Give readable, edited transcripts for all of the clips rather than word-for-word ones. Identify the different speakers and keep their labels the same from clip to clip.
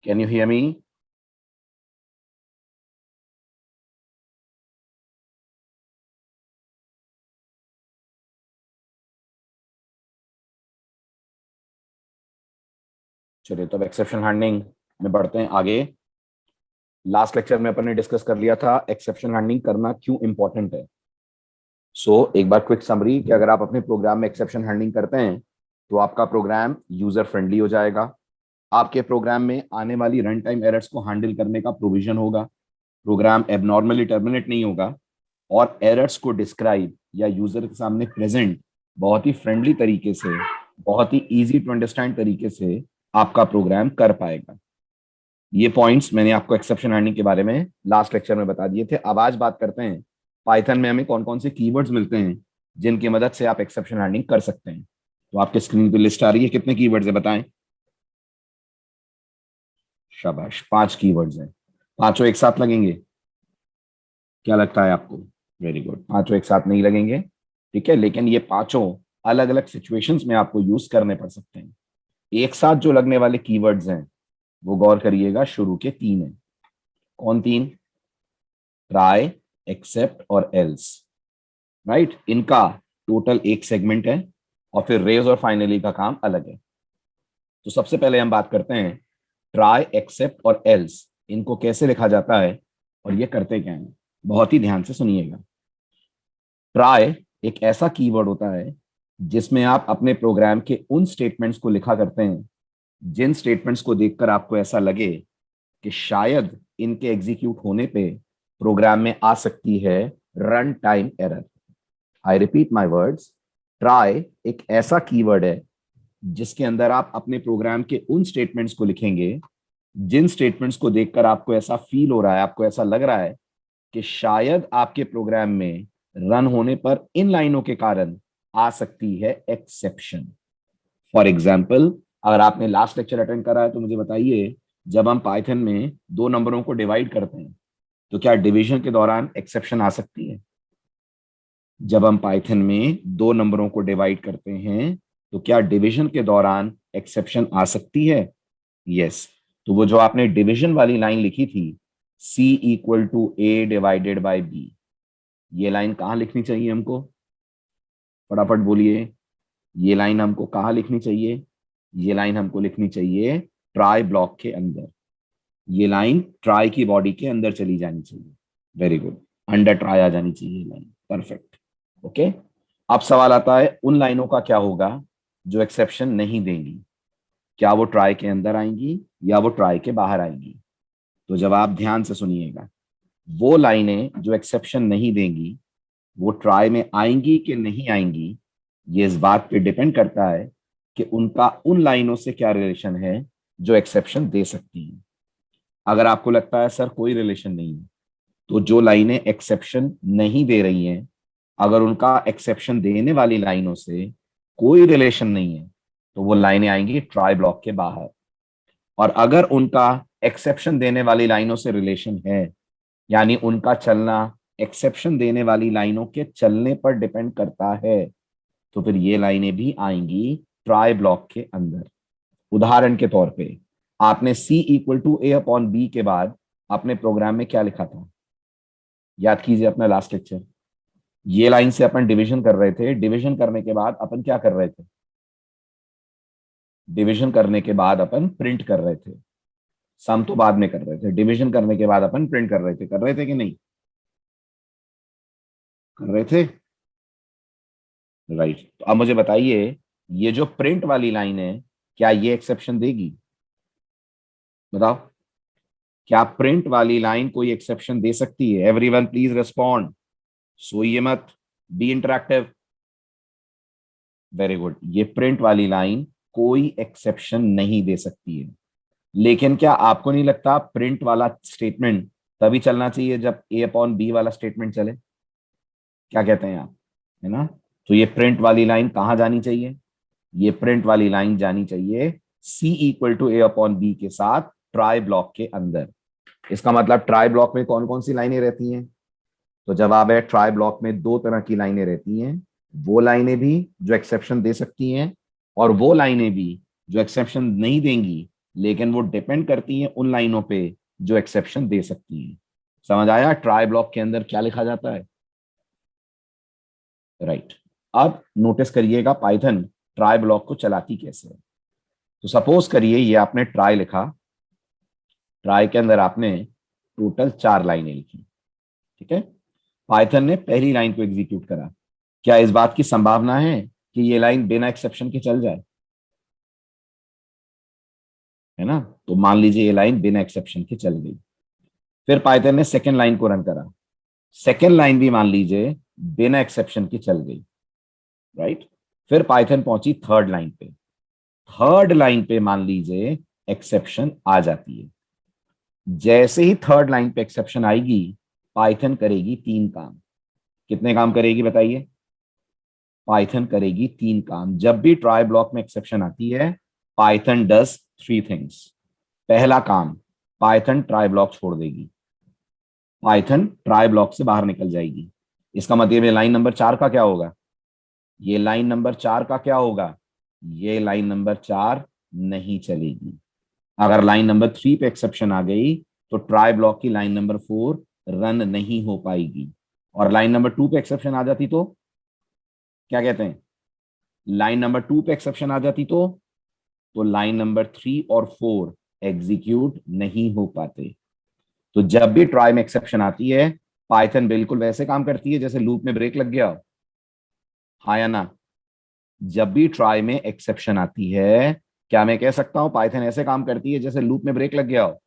Speaker 1: Can you hear me? चलिए तो अब एक्सेप्शन हैंडलिंग में बढ़ते हैं आगे। लास्ट लेक्चर में अपन ने डिस्कस कर लिया था एक्सेप्शन हैंडलिंग करना क्यों इंपॉर्टेंट है। एक बार क्विक समरी कि अगर आप अपने प्रोग्राम में एक्सेप्शन हैंडलिंग करते हैं तो आपका प्रोग्राम यूजर फ्रेंडली हो जाएगा। आपके प्रोग्राम में आने वाली रन टाइम एरर्स को हैंडल करने का प्रोविजन होगा। प्रोग्राम एबनॉर्मली टर्मिनेट नहीं होगा और एरर्स को डिस्क्राइब या यूजर के सामने प्रेजेंट बहुत ही फ्रेंडली तरीके से, बहुत ही इजी टू अंडरस्टैंड तरीके से आपका प्रोग्राम कर पाएगा। ये पॉइंट्स मैंने आपको एक्सेप्शन हैंडलिंग के बारे में लास्ट लेक्चर में बता दिए थे। अब आज बात करते हैं पाइथन में हमें कौन कौन से कीवर्ड्स मिलते हैं जिनकी मदद से आप एक्सेप्शन हैंडलिंग कर सकते हैं। तो आपके स्क्रीन पे लिस्ट आ रही है, कितने कीवर्ड्स है बताएं। शाबाश, 5 कीवर्ड्स हैं। पांचों एक साथ लगेंगे? क्या लगता है आपको? वेरी गुड, पांचों एक साथ नहीं लगेंगे, ठीक है, लेकिन ये पांचों अलग अलग सिचुएशंस में आपको यूज करने पड़ सकते हैं। एक साथ जो लगने वाले कीवर्ड्स हैं वो गौर करिएगा, शुरू के 3 हैं। कौन 3? ट्राई, एक्सेप्ट और एल्स। राइट, इनका टोटल एक सेगमेंट है और फिर रेज और फाइनली का काम अलग है। तो सबसे पहले हम बात करते हैं ट्राई, एक्सेप्ट और एल्स, इनको कैसे लिखा जाता है और ये करते क्या है। बहुत ही ध्यान से सुनिएगा। ट्राई एक ऐसा कीवर्ड होता है जिसमें आप अपने प्रोग्राम के उन स्टेटमेंट्स को लिखा करते हैं जिन स्टेटमेंट्स को देखकर आपको ऐसा लगे कि शायद इनके एग्जीक्यूट होने पे प्रोग्राम में आ सकती है run time error. I repeat my words, try एक ऐसा कीवर्ड है जिसके अंदर आप अपने प्रोग्राम के उन स्टेटमेंट्स को लिखेंगे जिन स्टेटमेंट्स को देखकर आपको ऐसा फील हो रहा है, आपको ऐसा लग रहा है कि शायद आपके प्रोग्राम में रन होने पर इन लाइनों के कारण आ सकती है एक्सेप्शन। फॉर एग्जाम्पल, अगर आपने लास्ट लेक्चर अटेंड करा है तो मुझे बताइए, जब हम पाइथन में दो नंबरों को डिवाइड करते हैं तो क्या डिवीजन के दौरान एक्सेप्शन आ सकती है? जब हम पाइथन में दो नंबरों को डिवाइड करते हैं तो क्या डिवीजन के दौरान एक्सेप्शन आ सकती है? यस। तो वो जो आपने डिवीजन वाली लाइन लिखी थी, C equal to A divided by B, ये लाइन कहां लिखनी चाहिए हमको? फटाफट बोलिए, ये लाइन हमको कहां लिखनी चाहिए? ये लाइन हमको लिखनी चाहिए ट्राई ब्लॉक के अंदर। ये लाइन ट्राई की बॉडी के अंदर चली जानी चाहिए। वेरी गुड, अंडर ट्राई आ जानी चाहिए लाइन। Perfect, okay. अब सवाल आता है उन लाइनों का क्या होगा जो एक्सेप्शन नहीं देंगी? क्या वो ट्राई के अंदर आएंगी या वो ट्राई के बाहर आएंगी? तो जवाब ध्यान से सुनिएगा। वो लाइनें जो एक्सेप्शन नहीं देंगी वो ट्राई में आएंगी कि नहीं आएंगी, ये इस बात पे डिपेंड करता है कि उनका उन लाइनों से क्या रिलेशन है जो एक्सेप्शन दे सकती हैं। अगर आपको लगता है सर कोई रिलेशन नहीं है, तो जो लाइनें एक्सेप्शन नहीं दे रही हैं, अगर उनका एक्सेप्शन देने वाली लाइनों से कोई रिलेशन नहीं है तो वो लाइनें आएंगी ट्राई ब्लॉक के बाहर। और अगर उनका एक्सेप्शन देने वाली लाइनों से रिलेशन है, यानी उनका चलना एक्सेप्शन देने वाली लाइनों के चलने पर डिपेंड करता है, तो फिर ये लाइनें भी आएंगी ट्राई ब्लॉक के अंदर। उदाहरण के तौर पे आपने C equal to A upon B के बाद अपने प्रोग्राम में क्या लिखा था? याद कीजिए अपना लास्ट लेक्चर। ये लाइन से अपन डिवीजन कर रहे थे, डिवीजन करने के बाद अपन क्या कर रहे थे? डिवीजन करने के बाद अपन प्रिंट कर रहे थे। सम तो बाद में कर रहे थे, डिवीजन करने के बाद अपन प्रिंट कर रहे थे कि नहीं कर रहे थे? राइट। तो अब मुझे बताइए, ये जो प्रिंट वाली लाइन है क्या ये एक्सेप्शन देगी? बताओ, क्या प्रिंट वाली लाइन कोई एक्सेप्शन दे सकती है? एवरीवन प्लीज रिस्पॉन्ड, सोइए मत, बी इंटरैक्टिव। वेरी गुड, ये प्रिंट वाली लाइन कोई एक्सेप्शन नहीं दे सकती है। लेकिन क्या आपको नहीं लगता प्रिंट वाला स्टेटमेंट तभी चलना चाहिए जब A अपॉन B वाला स्टेटमेंट चले? क्या कहते हैं आप, है ना? तो ये प्रिंट वाली लाइन कहां जानी चाहिए? ये प्रिंट वाली लाइन जानी चाहिए C equal to A upon B के साथ ट्राई ब्लॉक के अंदर। इसका मतलब ट्राई ब्लॉक में कौन कौन सी लाइनें रहती हैं? तो जवाब है ट्राई ब्लॉक में दो तरह की लाइनें रहती हैं। वो लाइनें भी जो एक्सेप्शन दे सकती हैं और वो लाइनें भी जो एक्सेप्शन नहीं देंगी, लेकिन वो डिपेंड करती हैं उन लाइनों पे जो एक्सेप्शन दे सकती हैं। समझ आया ट्राई ब्लॉक के अंदर क्या लिखा जाता है? राइट। अब नोटिस करिएगा पाइथन ट्राई ब्लॉक को चलाती कैसे है। तो सपोज करिए ये आपने ट्राई लिखा, ट्राई के अंदर आपने टोटल 4 लाइनें लिखी, ठीक है। पाइथन ने पहली लाइन को एग्जीक्यूट करा। क्या इस बात की संभावना है कि ये लाइन बिना एक्सेप्शन के चल जाए? है ना? तो मान लीजिए ये लाइन बिना एक्सेप्शन के चल गई। फिर पाइथन ने सेकेंड लाइन को रन करा, सेकेंड लाइन भी मान लीजिए बिना एक्सेप्शन की चल गई, राइट। फिर पाइथन पहुंची थर्ड लाइन पे, थर्ड लाइन पे मान लीजिए एक्सेप्शन आ जाती है। जैसे ही थर्ड लाइन पे एक्सेप्शन आएगी, पाइथन करेगी 3 काम। कितने काम करेगी बताइए? पाइथन करेगी 3 काम। जब भी ट्राई ब्लॉक में एक्सेप्शन आती है, पाइथन डज 3 थिंग्स। पहला काम, पाइथन ट्राई ब्लॉक छोड़ देगी, पाइथन ट्राई ब्लॉक से बाहर निकल जाएगी। इसका मतलब ये लाइन नंबर 4 का क्या होगा? ये लाइन नंबर 4 का क्या होगा? ये लाइन नंबर 4 नहीं चलेगी। अगर लाइन नंबर 3 पे एक्सेप्शन आ गई तो ट्राई ब्लॉक की लाइन नंबर 4 रन नहीं हो पाएगी। और लाइन नंबर 2 पे एक्सेप्शन आ जाती तो क्या कहते हैं? लाइन नंबर 2 पे एक्सेप्शन आ जाती तो लाइन नंबर 3 और 4 एग्जीक्यूट नहीं हो पाते। तो जब भी ट्राई में एक्सेप्शन आती है, पाइथन बिल्कुल वैसे काम करती है जैसे लूप में ब्रेक लग गया हो। हाँ या ना? जब भी ट्राई में एक्सेप्शन आती है, क्या मैं कह सकता हूं पाइथन ऐसे काम करती है जैसे लूप में ब्रेक लग गया हो?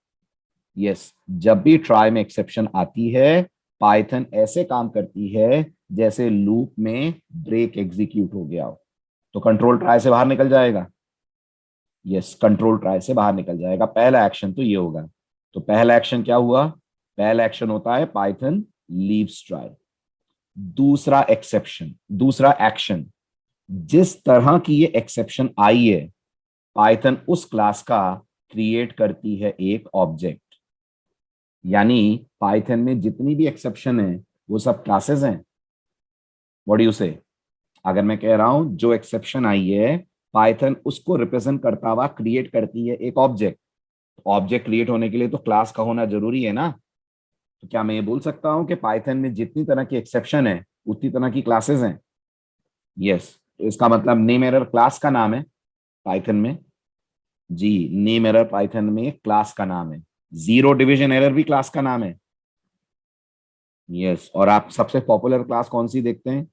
Speaker 1: यस। जब भी ट्राई में एक्सेप्शन आती है, पाइथन ऐसे काम करती है जैसे लूप में ब्रेक एग्जीक्यूट हो गया हो। तो कंट्रोल ट्राई से बाहर निकल जाएगा। यस, कंट्रोल ट्राई से बाहर निकल जाएगा। पहला एक्शन तो ये होगा। तो पहला एक्शन क्या हुआ? पहला एक्शन होता है पाइथन लीव्स ट्राई। दूसरा एक्सेप्शन, दूसरा एक्शन, जिस तरह की ये एक्सेप्शन आई है, पाइथन उस क्लास का क्रिएट करती है एक ऑब्जेक्ट। यानी पाइथन में जितनी भी एक्सेप्शन है वो सब क्लासेस हैं। व्हाट डू यू से? अगर मैं कह रहा हूं जो एक्सेप्शन आई है, पाइथन उसको रिप्रेजेंट करता हुआ क्रिएट करती है एक ऑब्जेक्ट। ऑब्जेक्ट क्रिएट होने के लिए तो क्लास का होना जरूरी है ना। तो क्या मैं ये बोल सकता हूं कि पाइथन में जितनी तरह की एक्सेप्शन है उतनी तरह की क्लासेस हैं? यस। तो इसका मतलब नेम एरर क्लास का नाम है पाइथन में। जी, नेम एरर पाइथन में क्लास का नाम है। जीरो डिवीजन एरर भी क्लास का नाम है। यस। और आप सबसे पॉपुलर क्लास कौन सी देखते हैं,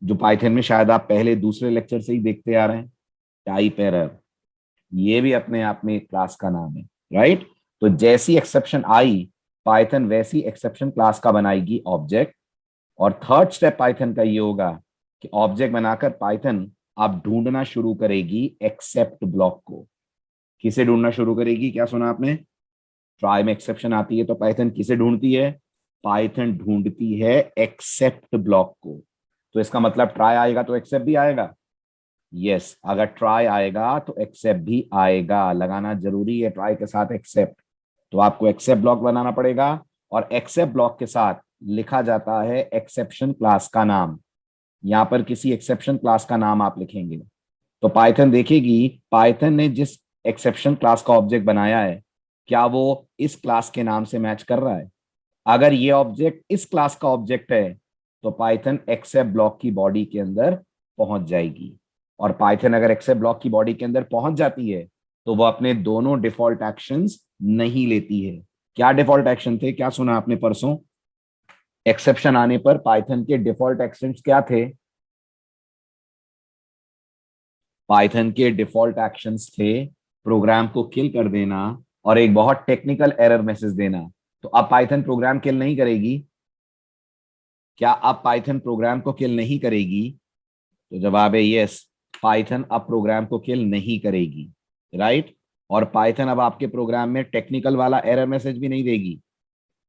Speaker 1: जो पाइथन में शायद आप पहले दूसरे लेक्चर से ही देखते आ रहे हैं? Type error. ये भी अपने आप में एक क्लास का नाम है, राइट। तो जैसी एक्सेप्शन आई, पाइथन वैसी एक्सेप्शन क्लास का बनाएगी ऑब्जेक्ट। और थर्ड स्टेप पाइथन का ये होगा कि ऑब्जेक्ट बनाकर पाइथन आप ढूंढना शुरू करेगी एक्सेप्ट ब्लॉक को। किसे ढूंढना शुरू करेगी? क्या सुना आपने? ट्राई में एक्सेप्शन आती है तो पाइथन किसे ढूंढती है? पाइथन ढूंढती है एक्सेप्ट ब्लॉक को। तो इसका मतलब ट्राई आएगा तो एक्सेप्ट भी आएगा। यस, अगर ट्राई आएगा तो एक्सेप्ट भी आएगा। लगाना जरूरी है ट्राई के साथ एक्सेप्ट। तो आपको एक्सेप्ट ब्लॉक बनाना पड़ेगा। और एक्सेप्ट ब्लॉक के साथ लिखा जाता है एक्सेप्शन क्लास का नाम। यहां पर किसी एक्सेप्शन क्लास का नाम आप लिखेंगे तो पाइथन देखेगी पाइथन ने जिस एक्सेप्शन क्लास का ऑब्जेक्ट बनाया है, क्या वो इस क्लास के नाम से मैच कर रहा है। अगर ये ऑब्जेक्ट इस क्लास का ऑब्जेक्ट है तो पाइथन एक्सेप्ट ब्लॉक की बॉडी के अंदर पहुंच जाएगी। और पाइथन अगर एक्सेप्ट ब्लॉक की बॉडी के अंदर पहुंच जाती है तो वो अपने दोनों डिफॉल्ट एक्शंस नहीं लेती है। क्या डिफॉल्ट एक्शन थे? क्या सुना आपने परसों? एक्सेप्शन आने पर पाइथन के डिफॉल्ट एक्शंस क्या थे? पाइथन के डिफॉल्ट एक्शंस थे प्रोग्राम को किल कर देना और एक बहुत टेक्निकल एरर मैसेज देना। तो अब पाइथन प्रोग्राम किल नहीं करेगी। क्या अब पाइथन प्रोग्राम को किल नहीं करेगी? तो जवाब है यस, पाइथन अब प्रोग्राम को किल नहीं करेगी, राइट। और पाइथन अब आपके प्रोग्राम में टेक्निकल वाला एरर मैसेज भी नहीं देगी।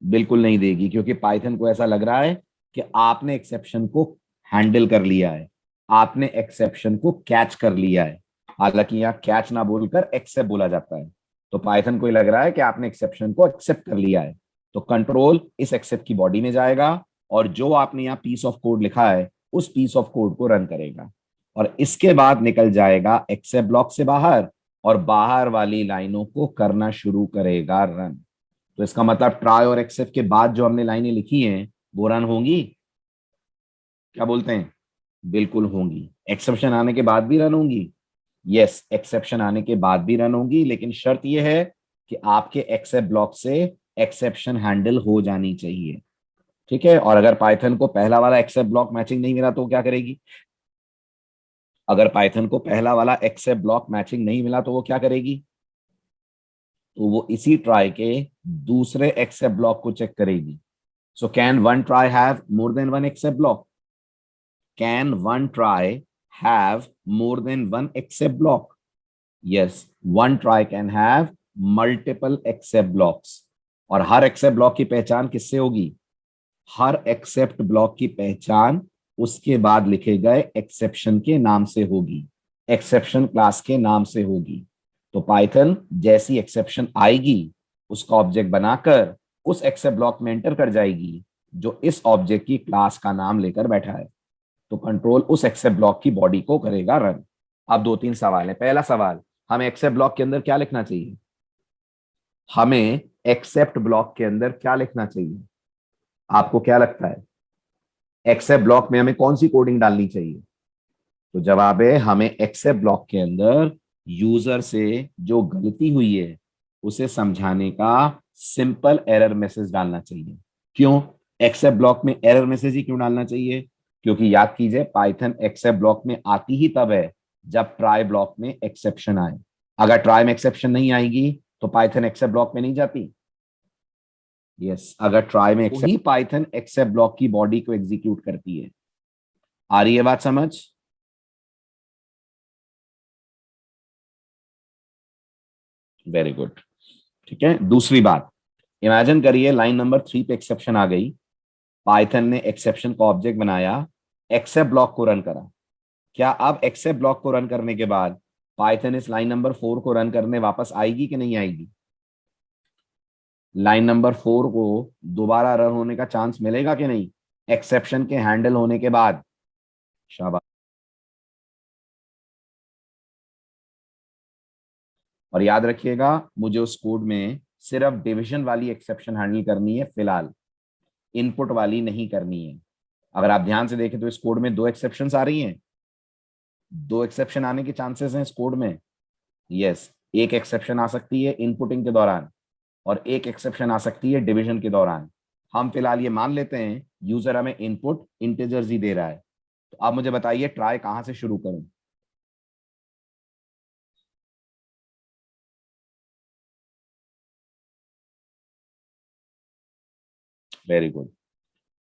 Speaker 1: बिल्कुल नहीं देगी, क्योंकि पाइथन को ऐसा लग रहा है कि आपने एक्सेप्शन को हैंडल कर लिया है, आपने एक्सेप्शन को कैच कर लिया है। हालांकि यहाँ कैच ना बोलकर एक्सेप्ट बोला जाता है। तो पाइथन को लग रहा है कि आपने एक्सेप्शन को एक्सेप्ट कर लिया है। तो कंट्रोल इस एक्सेप्ट की बॉडी में जाएगा और जो आपने यहाँ पीस ऑफ कोड लिखा है उस पीस ऑफ कोड को रन करेगा और इसके बाद निकल जाएगा एक्सेप्ट ब्लॉक से बाहर और बाहर वाली लाइनों को करना शुरू करेगा रन। तो इसका मतलब ट्राई और एक्सेप्ट के बाद जो हमने लाइनें लिखी हैं वो रन होंगी। क्या बोलते हैं? बिल्कुल होंगी। एक्सेप्शन आने के बाद भी रन होंगी। यस, एक्सेप्शन आने के बाद भी रन होंगी, लेकिन शर्त यह है कि आपके एक्सेप्ट ब्लॉक से एक्सेप्शन हैंडल हो जानी चाहिए। ठीक है। और अगर पाइथन को पहला वाला एक्सेप्ट ब्लॉक मैचिंग नहीं मिला तो वो क्या करेगी? अगर पाइथन को पहला वाला एक्सेप्ट ब्लॉक मैचिंग नहीं मिला तो वो क्या करेगी? तो वो इसी ट्राई के दूसरे एक्सेप्ट ब्लॉक को चेक करेगी। So can one try have more than one except block? Can one try have more than one except block? Yes, one try can have multiple accept blocks. और हर except block की पहचान किससे होगी? हर except block की पहचान उसके बाद लिखे गए एक्सेप्शन के नाम से होगी, एक्सेप्शन क्लास के नाम से होगी। तो पाइथन जैसी एक्सेप्शन आएगी उसका ऑब्जेक्ट बनाकर उस एक्सेप्ट ब्लॉक में एंटर कर जाएगी जो इस ऑब्जेक्ट की क्लास का नाम लेकर बैठा है। तो कंट्रोल उस एक्सेप्ट ब्लॉक की बॉडी को करेगा रन। अब दो तीन सवाल है। पहला सवाल, हमें एक्सेप्ट ब्लॉक के अंदर क्या लिखना चाहिए? हमें एक्सेप्ट ब्लॉक के अंदर क्या लिखना चाहिए? आपको क्या लगता है एक्सेप्ट ब्लॉक में हमें कौन सी कोडिंग डालनी चाहिए? तो जवाब है हमें एक्सेप्ट ब्लॉक के अंदर यूजर से जो गलती हुई है उसे समझाने का सिंपल एरर मैसेज डालना चाहिए। क्यों? एक्सेप्ट ब्लॉक में एरर मैसेज ही क्यों डालना चाहिए? क्योंकि याद कीजिए पाइथन एक्सेप्ट ब्लॉक में आती ही तब है जब ट्राई ब्लॉक में एक्सेप्शन आए। अगर ट्राई में एक्सेप्शन नहीं आएगी तो पाइथन एक्सेप्ट ब्लॉक में नहीं जाती। यस, अगर ट्राई में ही पाइथन एक्सेप्ट ब्लॉक की बॉडी को एग्जीक्यूट करती है। आ रही है बात समझ? Very good. ठीक है। दूसरी बात, इमेजिन करिए लाइन नंबर 3 पे एक्सेप्शन आ गई, पाइथन ने एक्सेप्शन को ऑब्जेक्ट बनाया, एक्सेप्ट ब्लॉक को रन करा। क्या अब एक्सेप्ट ब्लॉक को रन करने के बाद पाइथन इस लाइन नंबर 4 को रन करने वापस आएगी कि नहीं आएगी? लाइन नंबर 4 को दोबारा रन होने का चांस मिलेगा कि नहीं एक्सेप्शन के हैंडल होने के बाद? शाबाश। और याद रखिएगा मुझे उस कोड में सिर्फ डिवीजन वाली एक्सेप्शन हैंडल करनी है फिलहाल, इनपुट वाली नहीं करनी है। अगर आप ध्यान से देखें तो इस कोड में दो एक्सेप्शंस आ रही हैं, दो एक्सेप्शन आने के चांसेस हैं इस कोड में। यस, एक एक्सेप्शन आ सकती है इनपुटिंग के दौरान और एक एक्सेप्शन आ सकती है डिवीजन के दौरान। हम फिलहाल ये मान लेते हैं यूजर हमें इनपुट इंटीजर्स ही दे रहा है। तो आप मुझे बताइए ट्राई कहां से शुरू करूं? Very good.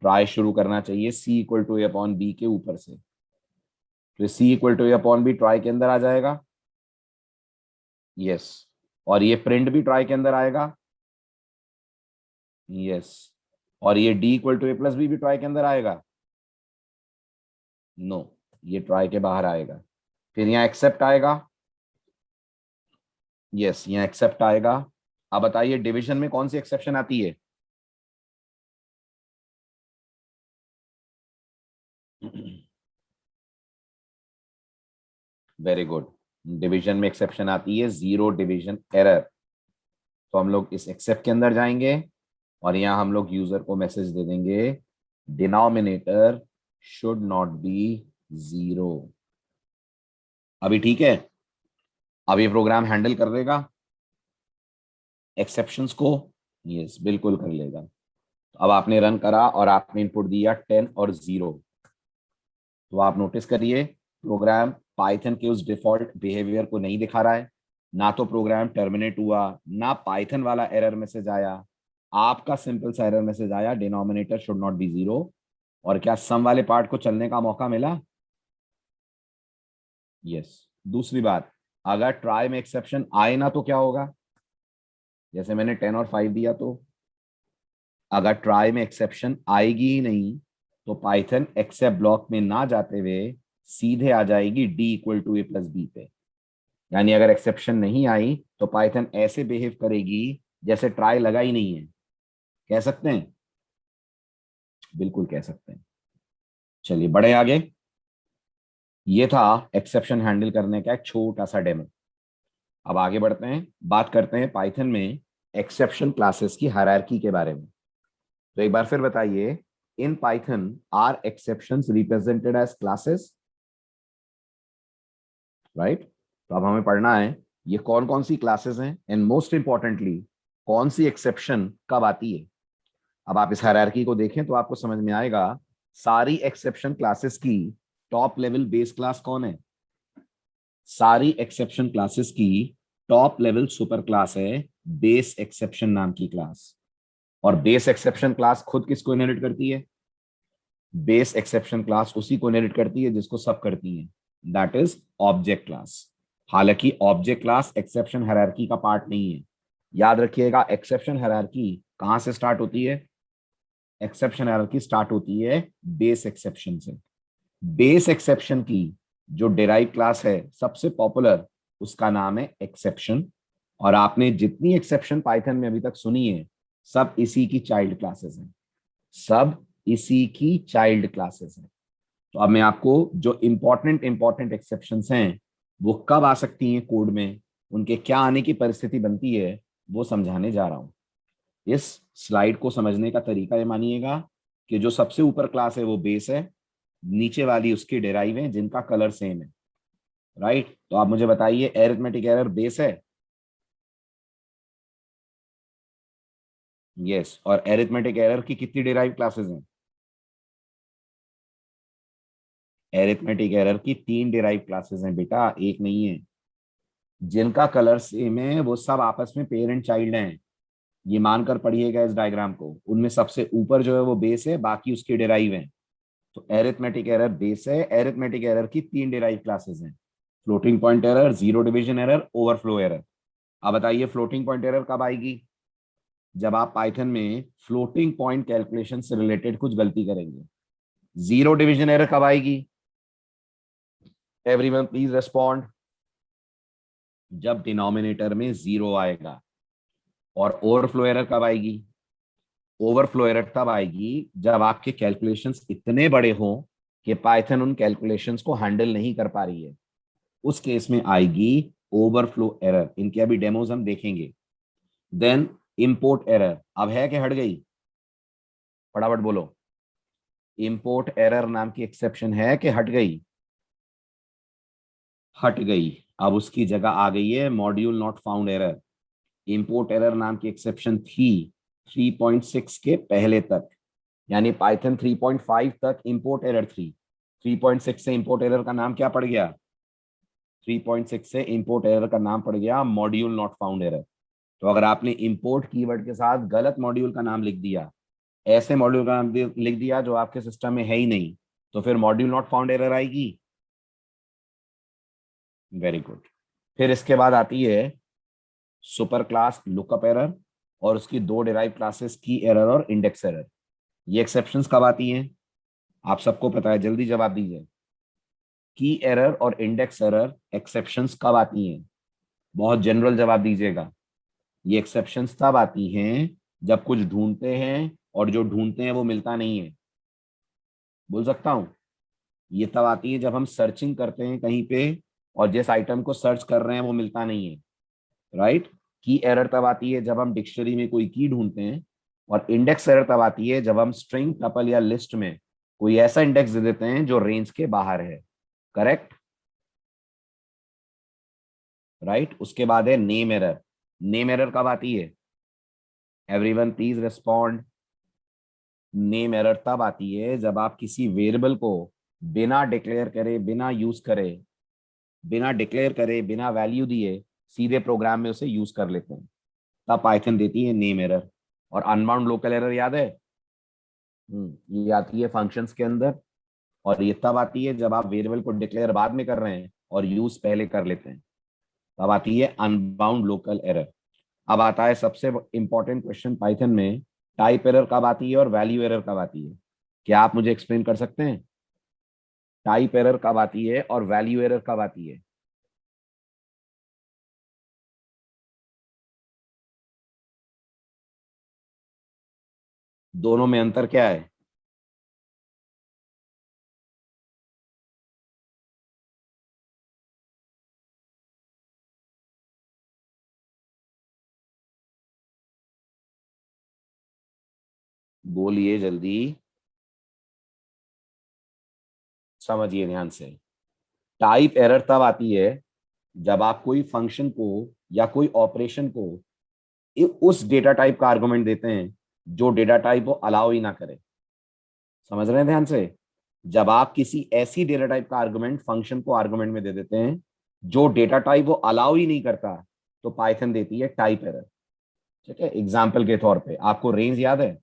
Speaker 1: ट्राई शुरू करना चाहिए C equal to A upon B के ऊपर से। तो C equal to A upon B try के अंदर आ जाएगा। यस। और ये प्रिंट भी ट्राई के अंदर आएगा। यस। और ये D equal to A plus B भी ट्राई के अंदर आएगा। नो, ये ट्राई के बाहर आएगा। फिर यहाँ एक्सेप्ट आएगा। यस, यहाँ एक्सेप्ट आएगा। अब बताइए डिवीजन में कौन सी एक्सेप्शन आती है? Very good. डिवीजन में एक्सेप्शन आती है जीरो डिवीजन एरर। तो हम लोग इस एक्सेप्ट के अंदर जाएंगे और यहाँ हम लोग यूजर को मैसेज दे देंगे denominator should not be zero. अभी ठीक है? अब ये प्रोग्राम हैंडल कर लेगा एक्सेप्शंस को? यस, बिल्कुल कर लेगा। अब आपने रन करा और आपने इनपुट दिया 10 और 0। तो आप नोटिस करिए प्रोग्राम पाइथन के उस डिफॉल्ट बिहेवियर को नहीं दिखा रहा है। ना तो प्रोग्राम टर्मिनेट हुआ, ना पाइथन वाला एरर मैसेज आया। आपका सिंपल सा एरर मैसेज आया denominator should not be zero. और क्या सम वाले पार्ट को चलने का मौका मिला? यस। दूसरी बात, अगर ट्राई में एक्सेप्शन आए ना तो क्या होगा? जैसे मैंने 10 और 5 दिया, तो अगर ट्राई में एक्सेप्शन आएगी ही नहीं तो पाइथन एक्सेप्ट ब्लॉक में ना जाते हुए सीधे आ जाएगी D equal to A plus B पे। यानी अगर एक्सेप्शन नहीं आई तो पाइथन ऐसे बिहेव करेगी जैसे ट्राई लगा ही नहीं है। कह सकते हैं? बिल्कुल कह सकते हैं। चलिए बढ़े आगे। ये था एक्सेप्शन हैंडल करने का एक छोटा सा डेमो। अब आगे बढ़ते हैं, बात करते हैं पाइथन में एक्सेप्शन क्लासेस की हायरार्की के बारे में। तो एक बार फिर बताइए, in Python are exceptions represented as classes, right? तो अब हमें पढ़ना है ये कौन कौन सी क्लासेस हैं एंड मोस्ट इंपॉर्टेंटली कौन सी एक्सेप्शन कब आती है। अब आप इस हायरार्की को देखें तो आपको समझ में आएगा सारी एक्सेप्शन क्लासेस की टॉप लेवल बेस क्लास कौन है। सारी एक्सेप्शन क्लासेस की टॉप लेवल सुपर क्लास है बेस एक्सेप्शन नाम की क्लास। और बेस एक्सेप्शन क्लास खुद किसको इनहेरिट करती है? बेस एक्सेप्शन क्लास उसी को इनहेरिट करती है जिसको सब करती है, दैट इज ऑब्जेक्ट क्लास। हालांकि ऑब्जेक्ट क्लास एक्सेप्शन हायरार्की का पार्ट नहीं है। याद रखिएगा, एक्सेप्शन हायरार्की कहां से स्टार्ट होती है? एक्सेप्शन हायरार्की स्टार्ट होती है बेस एक्सेप्शन से। बेस एक्सेप्शन की जो डिराइव क्लास है सबसे पॉपुलर, उसका नाम है एक्सेप्शन। और आपने जितनी एक्सेप्शन पाइथन में अभी तक सुनी है सब इसी की चाइल्ड क्लासेस हैं, सब इसी की चाइल्ड क्लासेस हैं। तो अब मैं आपको जो इंपॉर्टेंट इंपॉर्टेंट एक्सेप्शंस हैं वो कब आ सकती हैं कोड में, उनके क्या आने की परिस्थिति बनती है, वो समझाने जा रहा हूं। इस स्लाइड को समझने का तरीका ये मानिएगा कि जो सबसे ऊपर क्लास है वो बेस है, नीचे वाली उसकी डेराइव है जिनका कलर सेम है, राइट? तो आप मुझे बताइए, एरिथमेटिक एरर बेस है? यस। और एरिथमेटिक एरर की कितनी डेराइव क्लासेस हैं? एरिथमेटिक एरर की 3 क्लासेस हैं बेटा, एक नहीं है। जिनका कलर सेम है वो सब आपस में पेरेंट चाइल्ड हैं। ये मानकर पढ़िएगा इस डायग्राम को, उनमें सबसे ऊपर जो है वो बेस है, बाकी उसके डेराइव हैं। तो एरिथमेटिक एरर बेस है। एरिथमेटिक एरर की 3 क्लासेस हैं, floating point error, zero division error, overflow error. अब बताइए फ्लोटिंग पॉइंट एरर कब आएगी? जब आप पाइथन में फ्लोटिंग पॉइंट कैलकुलेशन से रिलेटेड कुछ गलती करेंगे। जीरो डिवीजन एरर कब आएगी? Everyone please respond. जब डिनोमिनेटर में जीरो आएगा। और ओवरफ्लो एरर कब आएगी? ओवरफ्लो एरर तब आएगी जब आपके कैलकुलेशंस इतने बड़े हों कि पाइथन उन कैलकुलेशंस को हैंडल नहीं कर पा रही है, उस केस में आएगी ओवरफ्लो एरर। इनके अभी डेमोज हम देखेंगे। देन इंपोर्ट एरर, अब है कि हट गई? फटाफट बोलो। इंपोर्ट एरर नाम की एक्सेप्शन है कि हट गई? हट गई। अब उसकी जगह आ गई है module not found error. Import error नाम की एक्सेप्शन थी 3.6 के पहले तक, यानी पाइथन 3.5 तक इंपोर्ट एरर थी। 3.6 से इंपोर्ट एरर का नाम क्या पड़ गया? 3.6 से इंपोर्ट एरर का नाम पड़ गया मॉड्यूल नॉट फाउंड एरर। तो अगर आपने इंपोर्ट कीवर्ड के साथ गलत मॉड्यूल का नाम लिख दिया, ऐसे मॉड्यूल का नाम लिख दिया जो आपके सिस्टम में है ही नहीं, तो फिर मॉड्यूल नॉट फाउंड एरर आएगी। Very good. फिर इसके बाद आती है सुपर क्लास लुकअप एरर, और उसकी 2 क्लासेस की एरर और इंडेक्स एरर। ये एक्सेप्शंस कब आती हैं? आप सबको पता है, जल्दी जवाब दीजिए। की एरर और इंडेक्स एरर एक्सेप्शंस कब आती हैं? बहुत जनरल जवाब दीजिएगा। ये एक्सेप्शंस तब आती हैं जब कुछ ढूंढते हैं और जो ढूंढते हैं वो मिलता नहीं है। बोल सकता हूं? ये तब आती है जब हम सर्चिंग करते हैं कहीं पे और जिस आइटम को सर्च कर रहे हैं वो मिलता नहीं है, राइट? की एरर तब आती है जब हम डिक्शनरी में कोई की ढूंढते हैं। और इंडेक्स एरर तब आती है जब हम स्ट्रिंग, टपल या लिस्ट में कोई ऐसा इंडेक्स दे देते हैं जो रेंज के बाहर है। करेक्ट? राइट। उसके बाद है नेम एरर। नेम एरर कब आती है? Everyone please respond. Name error तब आती है जब आप किसी वेरिएबल को बिना डिक्लेयर करे, बिना यूज करे, बिना डिक्लेयर करे, बिना वैल्यू दिए सीधे प्रोग्राम में उसे यूज कर लेते हैं, तब पाइथन देती है नेम एरर। और अनबाउंड लोकल एरर याद है? ये आती है फंक्शंस के अंदर। और ये तब आती है जब आप वेरिएबल को डिक्लेयर बाद में कर रहे हैं और यूज पहले कर लेते हैं, तब आती है अनबाउंड लोकल एरर। अब आता है सबसे इंपॉर्टेंट क्वेश्चन पाइथन में, टाइप एरर कब आती है और वैल्यू एरर कब आती है? क्या आप मुझे एक्सप्लेन कर सकते हैं? टाइप एरर कब आती है और वैल्यू एरर कब आती है? दोनों में अंतर क्या है? बोलिए जल्दी, समझिए ध्यान से। टाइप एरर तब आती है जब आप कोई फंक्शन को या कोई ऑपरेशन को उस डेटा टाइप का आर्गुमेंट देते हैं जो डेटा टाइप वो अलाउ ही ना करे। समझ रहे हैं ध्यान से? जब आप किसी ऐसी डेटा टाइप का आर्गुमेंट फंक्शन को आर्गुमेंट में दे देते हैं जो डेटा टाइप वो अलाउ ही नहीं करता, तो पाइथन देती है टाइप एरर। ठीक है, एग्जाम्पल के तौर पे आपको रेंज याद है?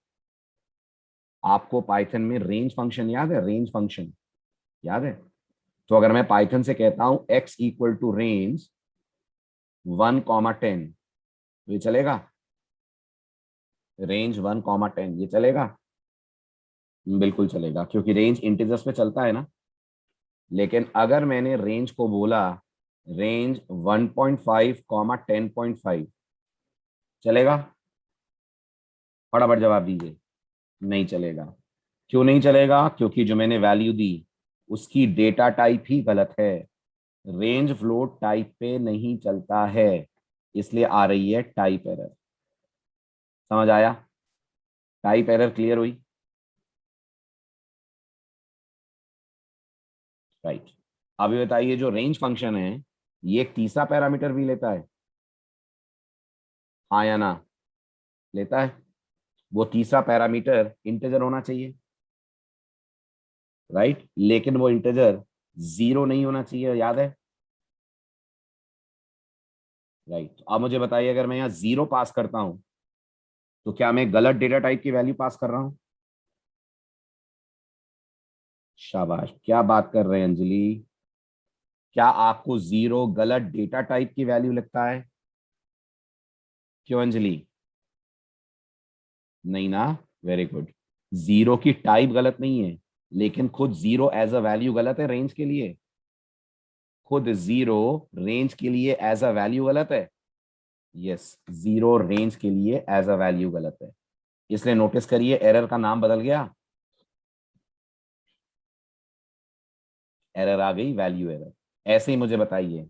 Speaker 1: आपको पाइथन में रेंज फंक्शन याद है? रेंज फंक्शन याद है? तो अगर मैं पाइथन से कहता हूं x इक्वल टू रेंज 1, 10, ये चलेगा? रेंज 1, 10 ये चलेगा? बिल्कुल चलेगा, क्योंकि रेंज इंटीजर्स पे चलता है ना। लेकिन अगर मैंने रेंज को बोला रेंज 1.5, 10.5, चलेगा? फटाफट जवाब दीजिए। नहीं चलेगा। क्यों नहीं चलेगा? क्योंकि जो मैंने वैल्यू दी उसकी डेटा टाइप ही गलत है। रेंज फ्लोट टाइप पे नहीं चलता है, इसलिए आ रही है टाइप एरर। समझ आया? टाइप एरर क्लियर हुई? राइट। अभी बताइए, जो रेंज फंक्शन है ये एक तीसरा पैरामीटर भी लेता है, हाँ या ना? लेता है। वो तीसरा पैरामीटर इंटीजर होना चाहिए, राइट? लेकिन वो इंटीजर जीरो नहीं होना चाहिए, याद है? राइट। अब मुझे बताइए, अगर मैं यहाँ जीरो पास करता हूं तो क्या मैं गलत डेटा टाइप की वैल्यू पास कर रहा हूं? शाबाश, क्या बात कर रहे हैं अंजलि। क्या आपको जीरो गलत डेटा टाइप की वैल्यू लगता है? क्यों अंजलि? नहीं ना? Very good. जीरो की टाइप गलत नहीं है, लेकिन खुद जीरो एज अ वैल्यू गलत है रेंज के लिए। खुद जीरो रेंज के लिए एज अ वैल्यू गलत है। यस, जीरो रेंज के लिए एज अ वैल्यू गलत है। इसलिए नोटिस करिए, एरर का नाम बदल गया। एरर आ गई वैल्यू एरर। ऐसे ही मुझे बताइए,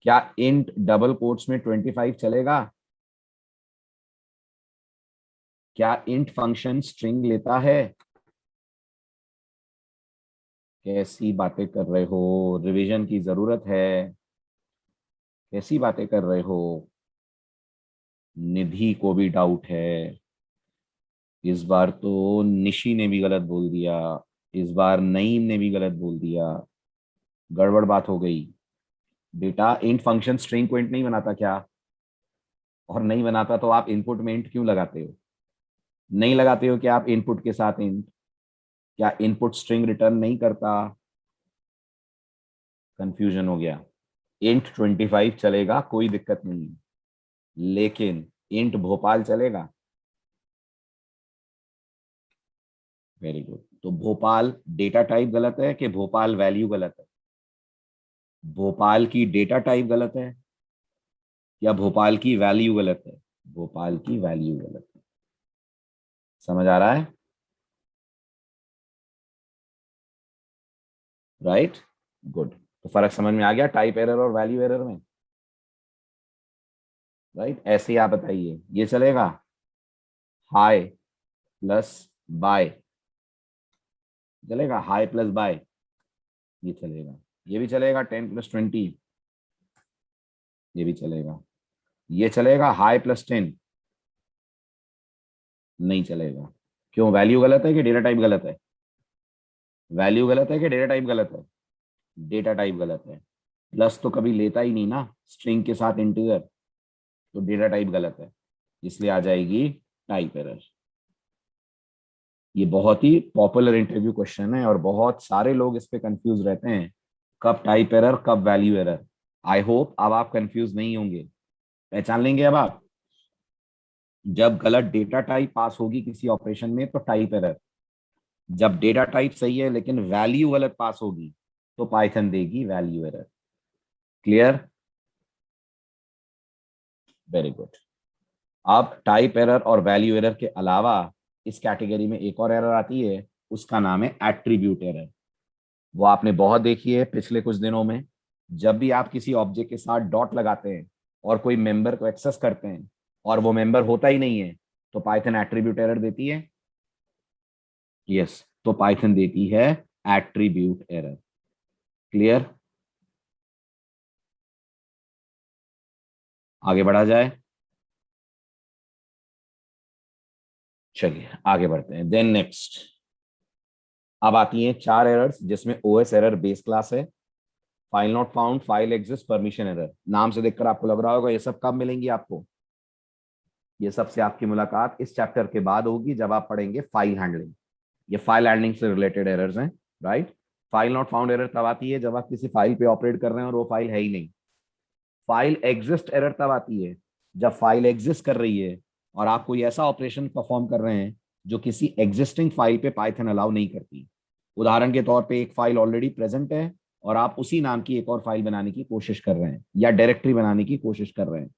Speaker 1: क्या इंट डबल कोट्स में 25 चलेगा? क्या इंट फंक्शन स्ट्रिंग लेता है? कैसी बातें कर रहे हो? रिवीजन की जरूरत है। कैसी बातें कर रहे हो? निधि को भी डाउट है। इस बार तो निशी ने भी गलत बोल दिया। इस बार नईम ने भी गलत बोल दिया। गड़बड़ बात हो गई। बेटा, इंट फंक्शन स्ट्रिंग को इंट नहीं बनाता क्या? और नहीं बनाता तो आप इनपुट में इंट क्यों लगाते हो? नहीं लगाते हो कि आप इनपुट के साथ इंट? क्या इनपुट स्ट्रिंग रिटर्न नहीं करता? कंफ्यूजन हो गया। इंट 25 चलेगा, कोई दिक्कत नहीं है, लेकिन इंट भोपाल चलेगा? Very good. तो भोपाल डेटा टाइप गलत है कि भोपाल वैल्यू गलत है? भोपाल की डेटा टाइप गलत है या भोपाल की वैल्यू गलत है? भोपाल की वैल्यू गलत है। समझ आ रहा है? राइट। गुड। तो फर्क समझ में आ गया टाइप एरर और वैल्यू एरर में? राइट। ऐसे ही आप बताइए, ये चलेगा? हाई प्लस बाय चलेगा? हाई प्लस बाय ये चलेगा। ये भी चलेगा 10 + 20, ये भी चलेगा। ये चलेगा हाई +10? नहीं चलेगा। क्यों? वैल्यू गलत है कि डेटा टाइप गलत है? वैल्यू गलत है कि डेटा टाइप गलत है? डेटा टाइप गलत है। प्लस तो कभी लेता ही नहीं ना स्ट्रिंग के साथ इंटीजर, तो डेटा टाइप गलत है, इसलिए आ जाएगी टाइप एरर। ये बहुत ही पॉपुलर इंटरव्यू क्वेश्चन है और बहुत सारे लोग इस पे कंफ्यूज रहते हैं, कब टाइप एरर कब वैल्यू एरर। आई होप अब आप कंफ्यूज नहीं होंगे। पहचान लेंगे अब आप, जब गलत डेटा टाइप पास होगी किसी ऑपरेशन में तो टाइप एरर। जब डेटा टाइप सही है लेकिन वैल्यू गलत पास होगी तो पाइथन देगी value error. Clear? Very good. अब टाइप एरर और वैल्यू एरर के अलावा इस कैटेगरी में एक और एरर आती है, उसका नाम है एट्रीब्यूट एरर। वो आपने बहुत देखी है पिछले कुछ दिनों में। जब भी आप किसी ऑब्जेक्ट के साथ डॉट लगाते हैं और कोई मेंबर को एक्सेस करते हैं और वो मेंबर होता ही नहीं है, तो पाइथन एट्रीब्यूट एरर देती है। यस, तो पाइथन देती है एट्रीब्यूट एरर। क्लियर? आगे बढ़ा जाए। चलिए आगे बढ़ते हैं। देन नेक्स्ट, अब आती हैं चार एरर्स जिसमें ओएस एरर बेस क्लास है, file not found, file exist, permission error. नाम से देखकर आपको लग रहा होगा ये सब कब मिलेंगी आपको। ये सबसे आपकी मुलाकात इस चैप्टर के बाद होगी जब आप पढ़ेंगे फाइल हैंडलिंग। ये फाइल हैंडलिंग से रिलेटेड एरर्स हैं, right. File not found error तब आती है जब आप किसी फाइल पे ऑपरेट कर रहे हैं और वो फाइल है ही नहीं। फाइल एग्जिस्ट एरर तब आती है जब फाइल एग्जिस्ट कर रही है और आप कोई ऐसा ऑपरेशन परफॉर्म कर रहे हैं जो किसी एग्जिस्टिंग फाइल पे पाइथन अलाउ नहीं करती। उदाहरण के तौर पे एक फाइल ऑलरेडी प्रेजेंट है और आप उसी नाम की एक और फाइल बनाने की कोशिश कर रहे हैं या डायरेक्टरी बनाने की कोशिश कर रहे हैं,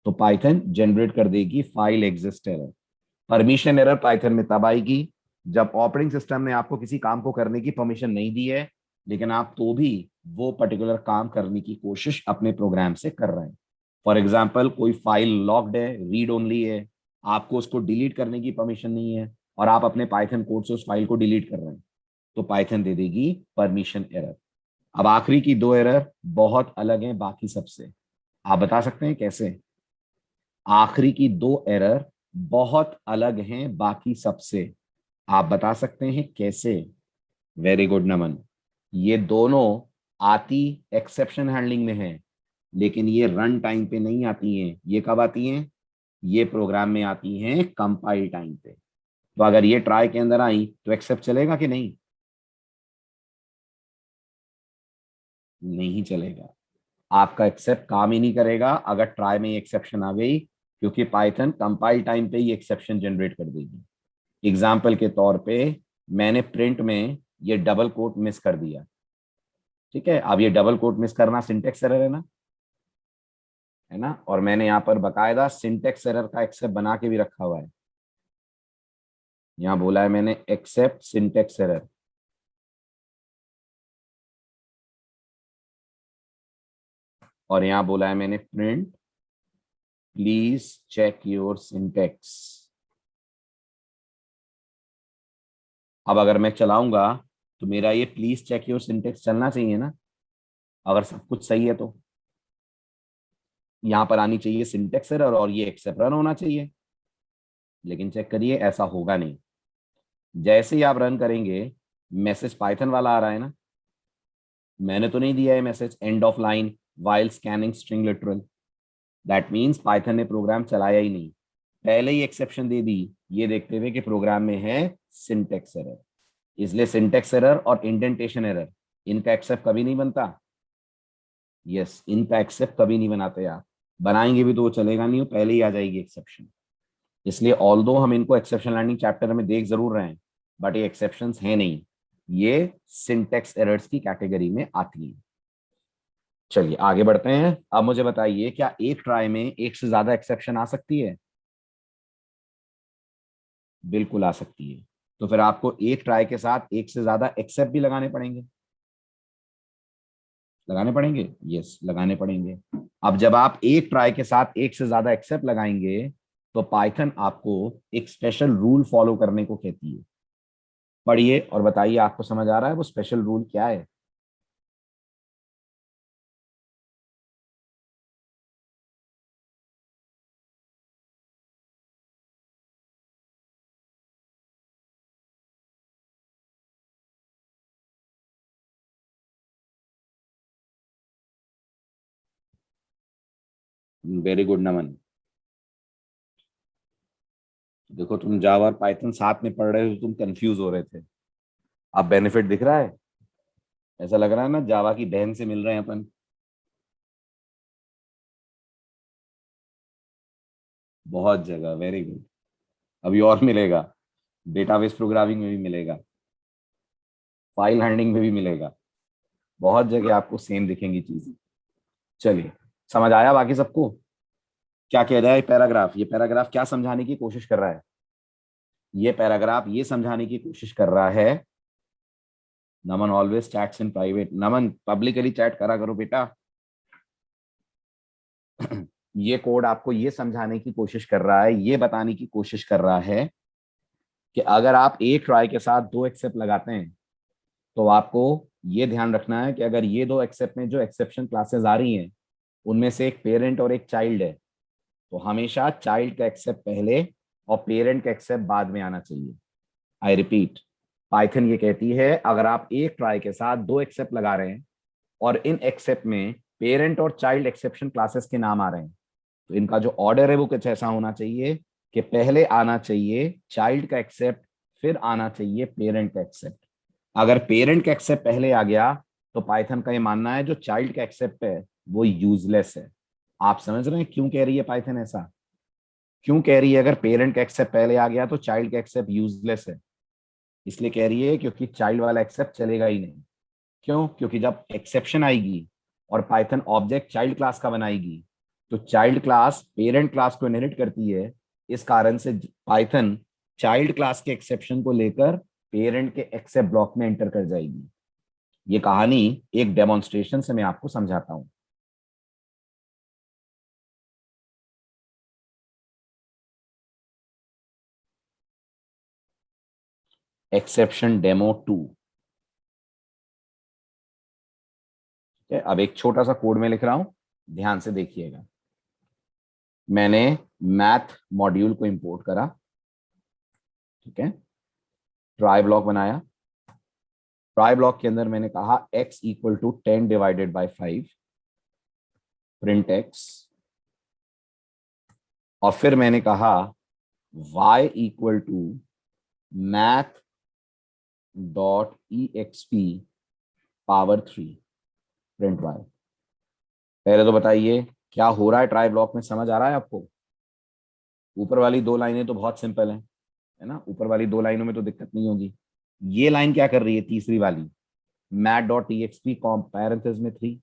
Speaker 1: तो पाइथन जनरेट कर देगी file exist error. Permission error Python में तब आएगी जब ऑपरेटिंग सिस्टम ने आपको किसी काम को करने की परमिशन नहीं दी है, लेकिन आप तो भी वो पर्टिकुलर काम करने की कोशिश अपने प्रोग्राम से कर रहे हैं। फॉर एग्जाम्पल, कोई फाइल लॉक्ड है, रीड ओनली है, आपको उसको डिलीट करने की परमिशन नहीं है और आप अपने पाइथन कोड से उस फाइल को डिलीट कर रहे हैं, तो पाइथन दे देगी परमिशन एरर। अब आखिरी की दो एरर बहुत अलग हैं बाकी सबसे। आप बता सकते हैं कैसे? आखिरी की दो एरर बहुत अलग हैं बाकी सबसे। आप बता सकते हैं कैसे? वेरी गुड नमन। ये दोनों आती एक्सेप्शन हैंडलिंग में है, लेकिन ये रन टाइम पे नहीं आती हैं। ये कब आती हैं? ये प्रोग्राम में आती हैं कंपाइल टाइम पे। तो अगर ये ट्राई के अंदर आई तो एक्सेप्ट चलेगा कि नहीं? नहीं चलेगा। आपका एक्सेप्ट काम ही नहीं करेगा अगर ट्राई में एक्सेप्शन आ गई, क्योंकि पाइथन कंपाइल टाइम पे ही एक्सेप्शन जनरेट कर देगी। एग्जाम्पल के तौर पे, मैंने प्रिंट में ये डबल कोट मिस कर दिया, ठीक है। अब ये डबल कोट मिस करना सिंटेक्स एरर है ना, और मैंने यहाँ पर बकायदा सिंटेक्स एरर का एक्सेप्ट बना के भी रखा हुआ है। यहाँ बोला है मैंने एक्सेप्ट सिंटेक्स एरर, और यहाँ बोला है मैंने print please check your syntax. अब अगर मैं चलाऊंगा तो मेरा ये प्लीज चेक योर सिंटेक्स चलना चाहिए ना, अगर सब कुछ सही है तो। यहाँ पर आनी चाहिए सिंटेक्स एरर और ये एक्सेप्ट रन होना चाहिए, लेकिन चेक करिए ऐसा होगा नहीं। जैसे ही आप रन करेंगे, मैसेज पाइथन वाला आ रहा है ना, मैंने तो नहीं दिया है message end of line while scanning string literal. That means Python ने प्रोग्राम चलाया ही नहीं, पहले ही एक्सेप्शन दे दी, ये देखते हुए कि प्रोग्राम में है सिंटेक्स एरर। इसलिए सिंटेक्स एरर और इंडेंटेशन एरर, इनका एक्सेप्ट कभी नहीं बनता। यस, इनका एक्सेप्ट कभी नहीं बनाते आप। बनाएंगे भी तो वो चलेगा नहीं, वो पहले ही आ जाएगी एक्सेप्शन। इसलिए ऑल्दो हम इनको एक्सेप्शन लर्निंग चैप्टर में देख जरूर रहे हैं, बट ये एक्सेप्शंस है नहीं, ये सिंटेक्स एरर्स की कैटेगरी में आती है। चलिए आगे बढ़ते हैं। अब मुझे बताइए, क्या एक ट्राई में एक से ज्यादा एक्सेप्शन आ सकती है? बिल्कुल आ सकती है। तो फिर आपको एक ट्राई के साथ एक से ज्यादा एक्सेप्ट भी लगाने पड़ेंगे। लगाने पड़ेंगे, यस लगाने पड़ेंगे। अब जब आप एक ट्राई के साथ एक से ज्यादा एक्सेप्ट लगाएंगे, तो पाइथन आपको एक स्पेशल रूल फॉलो करने को कहती है। पढ़िए और बताइए आपको समझ आ रहा है वो स्पेशल रूल क्या है? वेरी गुड नमन। देखो, तुम जावा और पाइथन साथ में पढ़ रहे हो तो तुम कंफ्यूज हो रहे थे, अब बेनिफिट दिख रहा है। ऐसा लग रहा है ना जावा की बहन से मिल रहे हैं अपन। बहुत जगह, वेरी गुड। अभी और मिलेगा, डेटाबेस प्रोग्रामिंग में भी मिलेगा, फाइल हैंडलिंग में भी मिलेगा, बहुत जगह आपको सेम दिखेंगी चीजें। चलिए, समझ आया बाकी सबको? क्या कह रहा है पैराग्राफ? ये पैराग्राफ क्या समझाने की कोशिश कर रहा है? ये पैराग्राफ ये समझाने की कोशिश कर रहा है, Naman always chats in private. Naman, publicly chat करा करो बेटा। ये कोड आपको ये समझाने की कोशिश कर रहा है, ये बताने की कोशिश कर रहा है कि अगर आप एक ट्राई के साथ दो एक्सेप्ट लगाते हैं तो आपको ये ध्यान रखना है कि अगर ये दो एक्सेप्ट में जो एक्सेप्शन क्लासेस आ रही हैं उनमें से एक पेरेंट और एक चाइल्ड है तो हमेशा चाइल्ड का एक्सेप्ट पहले और पेरेंट का एक्सेप्ट बाद में आना चाहिए। आई रिपीट, पाइथन ये कहती है अगर आप एक ट्राई के साथ दो एक्सेप्ट लगा रहे हैं और इन एक्सेप्ट में पेरेंट और चाइल्ड एक्सेप्शन क्लासेस के नाम आ रहे हैं तो इनका जो ऑर्डर है वो कुछ ऐसा होना चाहिए कि पहले आना चाहिए चाइल्ड का एक्सेप्ट, फिर आना चाहिए पेरेंट का एक्सेप्ट। अगर पेरेंट का एक्सेप्ट पहले आ गया तो पाइथन का ये मानना है जो चाइल्ड का एक्सेप्ट है वो यूजलेस है। आप समझ रहे हैं क्यों कह रही है पाइथन ऐसा? क्यों कह रही है अगर पेरेंट का एक्सेप्ट पहले आ गया तो चाइल्ड का एक्सेप्ट यूजलेस है? इसलिए कह रही है क्योंकि चाइल्ड वाला एक्सेप्ट चलेगा ही नहीं। क्यों? क्योंकि जब एक्सेप्शन आएगी और पाइथन ऑब्जेक्ट चाइल्ड क्लास का बनाएगी तो चाइल्ड क्लास पेरेंट क्लास को इनहेरिट करती है। इस कारण से पाइथन चाइल्ड क्लास के एक्सेप्शन को लेकर पेरेंट के एक्सेप्ट ब्लॉक में एंटर कर जाएगी। ये कहानी एक डेमोन्स्ट्रेशन से मैं आपको समझाता हूं। Exception demo 2। अब एक छोटा सा कोड में लिख रहा हूं, ध्यान से देखिएगा। मैंने मैथ मॉड्यूल को इंपोर्ट करा, ठीक है, ट्राई ब्लॉक बनाया। ट्राई ब्लॉक के अंदर मैंने कहा x equal to 10 divided by 5, print x। और फिर मैंने कहा y equal to math dot e x p power 3, print y। पहले तो बताइए क्या हो रहा है ट्राई ब्लॉक में, समझ आ रहा है आपको? ऊपर वाली दो लाइनें तो बहुत सिंपल है ना, ऊपर वाली दो लाइनों में तो दिक्कत नहीं होगी। ये लाइन क्या कर रही है, तीसरी वाली, math dot e x P parenthesis में 3।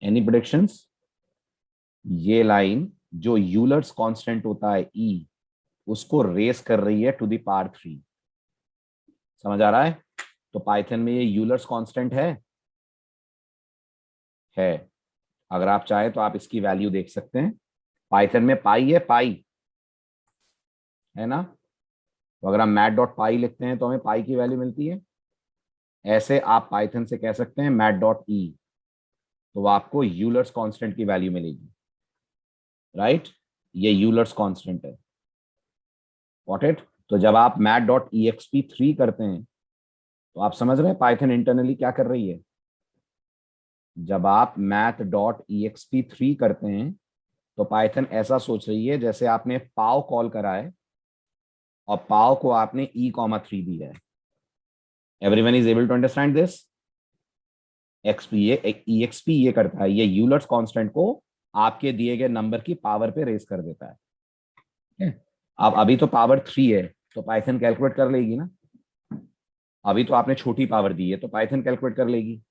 Speaker 1: Any predictions? ये लाइन जो यूलर्स कांस्टेंट होता है ई, उसको रेस कर रही है टू द पावर 3। समझ आ रहा है? तो पाइथन में ये यूलर्स कांस्टेंट है। अगर आप चाहें तो आप इसकी वैल्यू देख सकते हैं। पाइथन में पाई है, पाई है ना, तो अगर हम मैथ डॉट पाई लिखते हैं तो हमें पाई की वैल्यू मिलती है। ऐसे आप पाइथन से कह सकते हैं मैथ डॉट ई, तो आपको यूलर्स कांस्टेंट की वैल्यू मिलेगी। राइट, ये यूलर्स कांस्टेंट है। Got it? तो जब आप math dot e x P 3 करते हैं तो आप समझ रहे हैं पाइथन इंटरनली क्या कर रही है। जब आप math dot e x P 3 करते हैं तो पाइथन ऐसा सोच रही है जैसे आपने पाव कॉल करा है और पाव को आपने ई कॉमा 3 दिया है। Everyone is able to understand this? Exp ये ई एक्स पी ये करता है, ये यूलर्स कांस्टेंट को आपके दिए गए नंबर की पावर पे रेस कर देता है। ठीक है? अब अभी तो पावर 3 है तो पाइथन कैलकुलेट कर लेगी ना। अभी तो आपने छोटी पावर दी है तो पाइथन कैलकुलेट कर लेगी।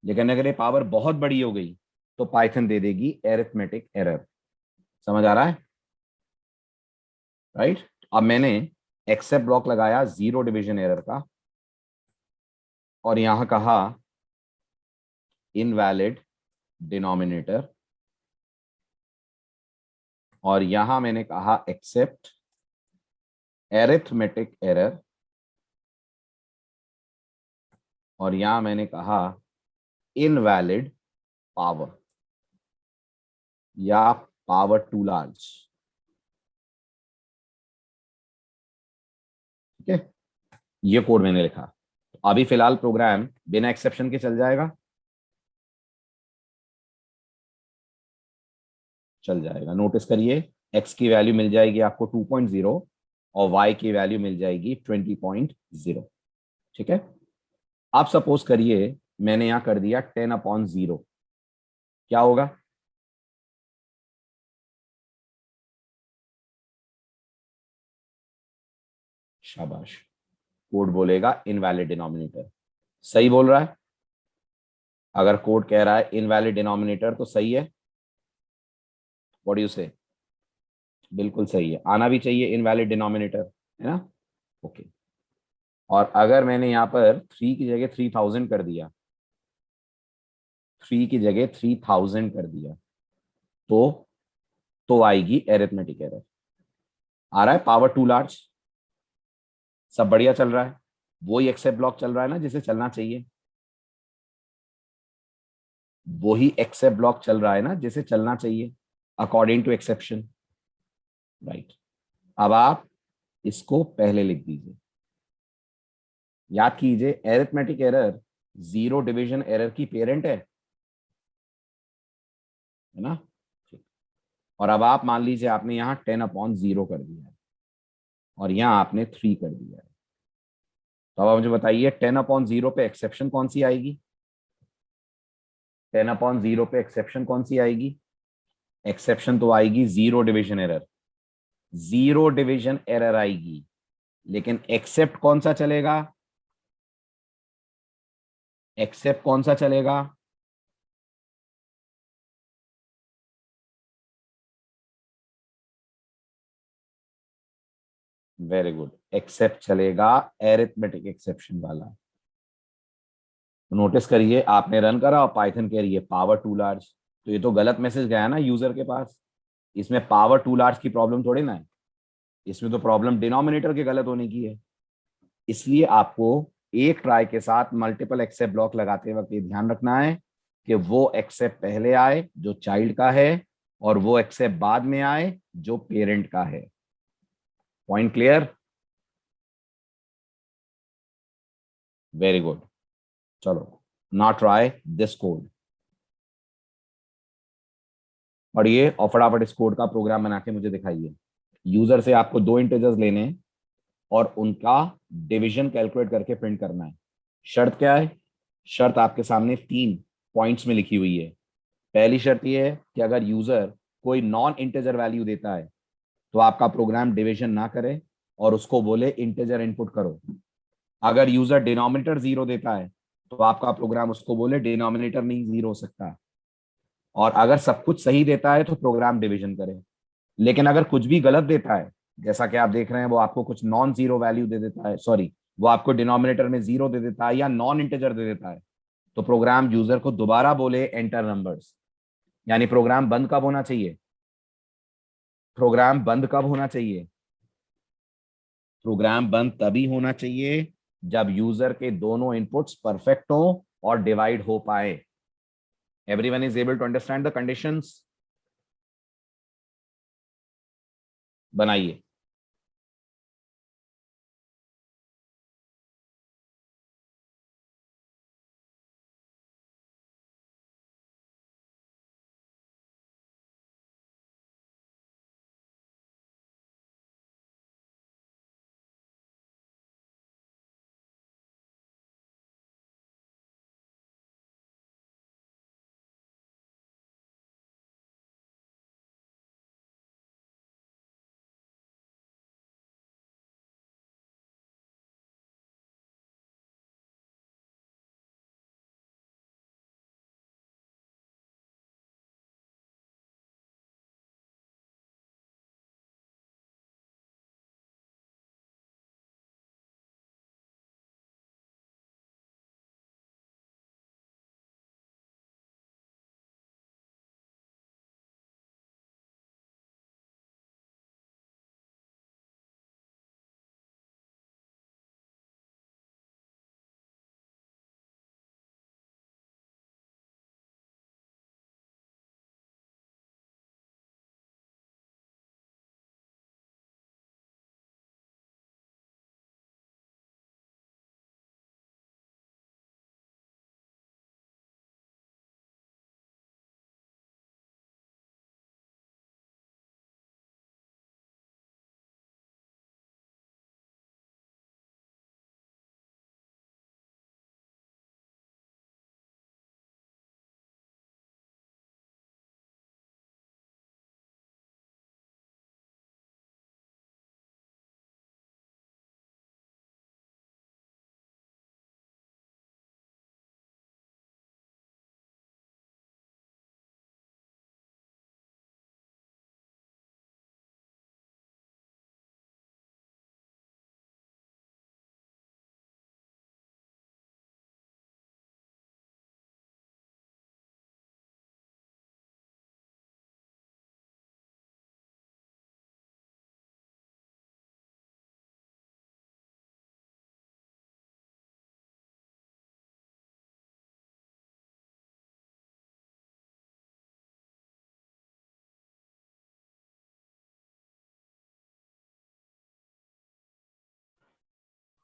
Speaker 1: लेकिन अगर ये पावर बहुत बड़ी हो गई तो पाइथन दे देगी एरिथमेटिक एरर। समझ आ रहा है? राइट। अब मैंने एक्सेप्ट ब्लॉक लगाया जीरो डिवीजन एरर का और यहां कहा इनवैलिड डिनोमिनेटर, और यहां मैंने कहा एक्सेप्ट एरिथमेटिक एरर, और यहां मैंने कहा इनवैलिड पावर या पावर टू लार्ज। ठीक है, ये कोड मैंने लिखा। अभी फिलहाल प्रोग्राम बिना एक्सेप्शन के चल जाएगा, चल जाएगा। नोटिस करिए x की वैल्यू मिल जाएगी आपको 2.0 और y की वैल्यू मिल जाएगी 20.0। ठीक है, आप सपोज करिए मैंने यहां कर दिया 10/0, क्या होगा? शाबाश, कोड बोलेगा इनवैलिड डिनोमिनेटर। सही बोल रहा है। अगर कोड कह रहा है इनवैलिड डिनोमिनेटर तो सही है। व्हाट डू यू से? बिल्कुल सही है, आना भी चाहिए इनवैलिड डिनोमिनेटर, है ना। ओके, और अगर मैंने यहां पर 3 की जगह 3000 कर दिया, 3 की जगह 3000 कर दिया, तो आएगी एरिथमेटिक एरर। आ रहा है पावर टू लार्ज? सब बढ़िया चल रहा है, वही एक्सेप्ट ब्लॉक चल रहा है ना जिसे चलना चाहिए, वही एक्सेप्ट ब्लॉक चल रहा है ना जिसे चलना चाहिए अकॉर्डिंग टू एक्सेप्शन, राइट। अब आप इसको पहले लिख दीजिए। याद कीजिए arithmetic error zero division error की पेरेंट है ना। ठीक। और अब आप मान लीजिए आपने यहाँ 10/0 कर दिया है और यहाँ आपने 3 कर दिया है। तो अब आप मुझे बताइए 10/0 पे एक्सेप्शन कौन सी आएगी, 10/0 पे एक्सेप्शन कौन सी आएगी, एक्सेप्शन तो आएगी zero division error, zero division error आएगी। लेकिन एक्सेप्ट कौन सा चलेगा, एक्सेप्ट कौन सा चलेगा, वेरी गुड, एक्सेप्ट चलेगा एरिथमेटिक एक्सेप्शन वाला। तो नोटिस करिए आपने रन करा और पाइथन कह रही है पावर टू लार्ज, तो ये तो गलत मैसेज गया ना यूजर के पास। इसमें पावर टू लार्ज की प्रॉब्लम थोड़ी ना है, इसमें तो प्रॉब्लम डिनोमिनेटर के गलत होने की है। इसलिए आपको एक ट्राई के साथ मल्टीपल एक्सेप्ट ब्लॉक लगाते वक्त ये ध्यान रखना है कि वो एक्सेप्ट पहले आए जो चाइल्ड का है और वो एक्सेप्ट बाद में आए जो पेरेंट का है। Point clear, very good. चलो नाउ ट्राई दिस कोड, पढ़िए और फटाफट इस कोड का प्रोग्राम बना के मुझे दिखाइए। यूजर से आपको दो इंटीजर्स लेने हैं और उनका डिवीजन कैलकुलेट करके प्रिंट करना है। शर्त क्या है, शर्त आपके सामने 3 पॉइंट्स में लिखी हुई है। पहली शर्त यह है कि अगर यूजर कोई नॉन इंटीजर वैल्यू देता है तो आपका प्रोग्राम डिवीजन ना करे और उसको बोले इंटीजर इनपुट करो। अगर यूजर डिनोमिनेटर 0 देता है तो आपका प्रोग्राम उसको बोले डिनोमिनेटर नहीं 0 हो सकता। और अगर सब कुछ सही देता है तो प्रोग्राम डिवीजन करे। लेकिन अगर कुछ भी गलत देता है, जैसा कि आप देख रहे हैं वो आपको कुछ नॉन जीरो वैल्यू दे देता है, सॉरी वो आपको डिनोमिनेटर में 0 दे देता है या नॉन इंटीजर दे देता है, तो प्रोग्राम यूजर को दोबारा बोले एंटर नंबर्स। यानी प्रोग्राम बंद कब होना चाहिए, प्रोग्राम बंद कब होना चाहिए, प्रोग्राम बंद तभी होना चाहिए जब यूजर के दोनों इनपुट्स परफेक्ट हो और डिवाइड हो पाए। Everyone is able to understand the conditions, बनाइए।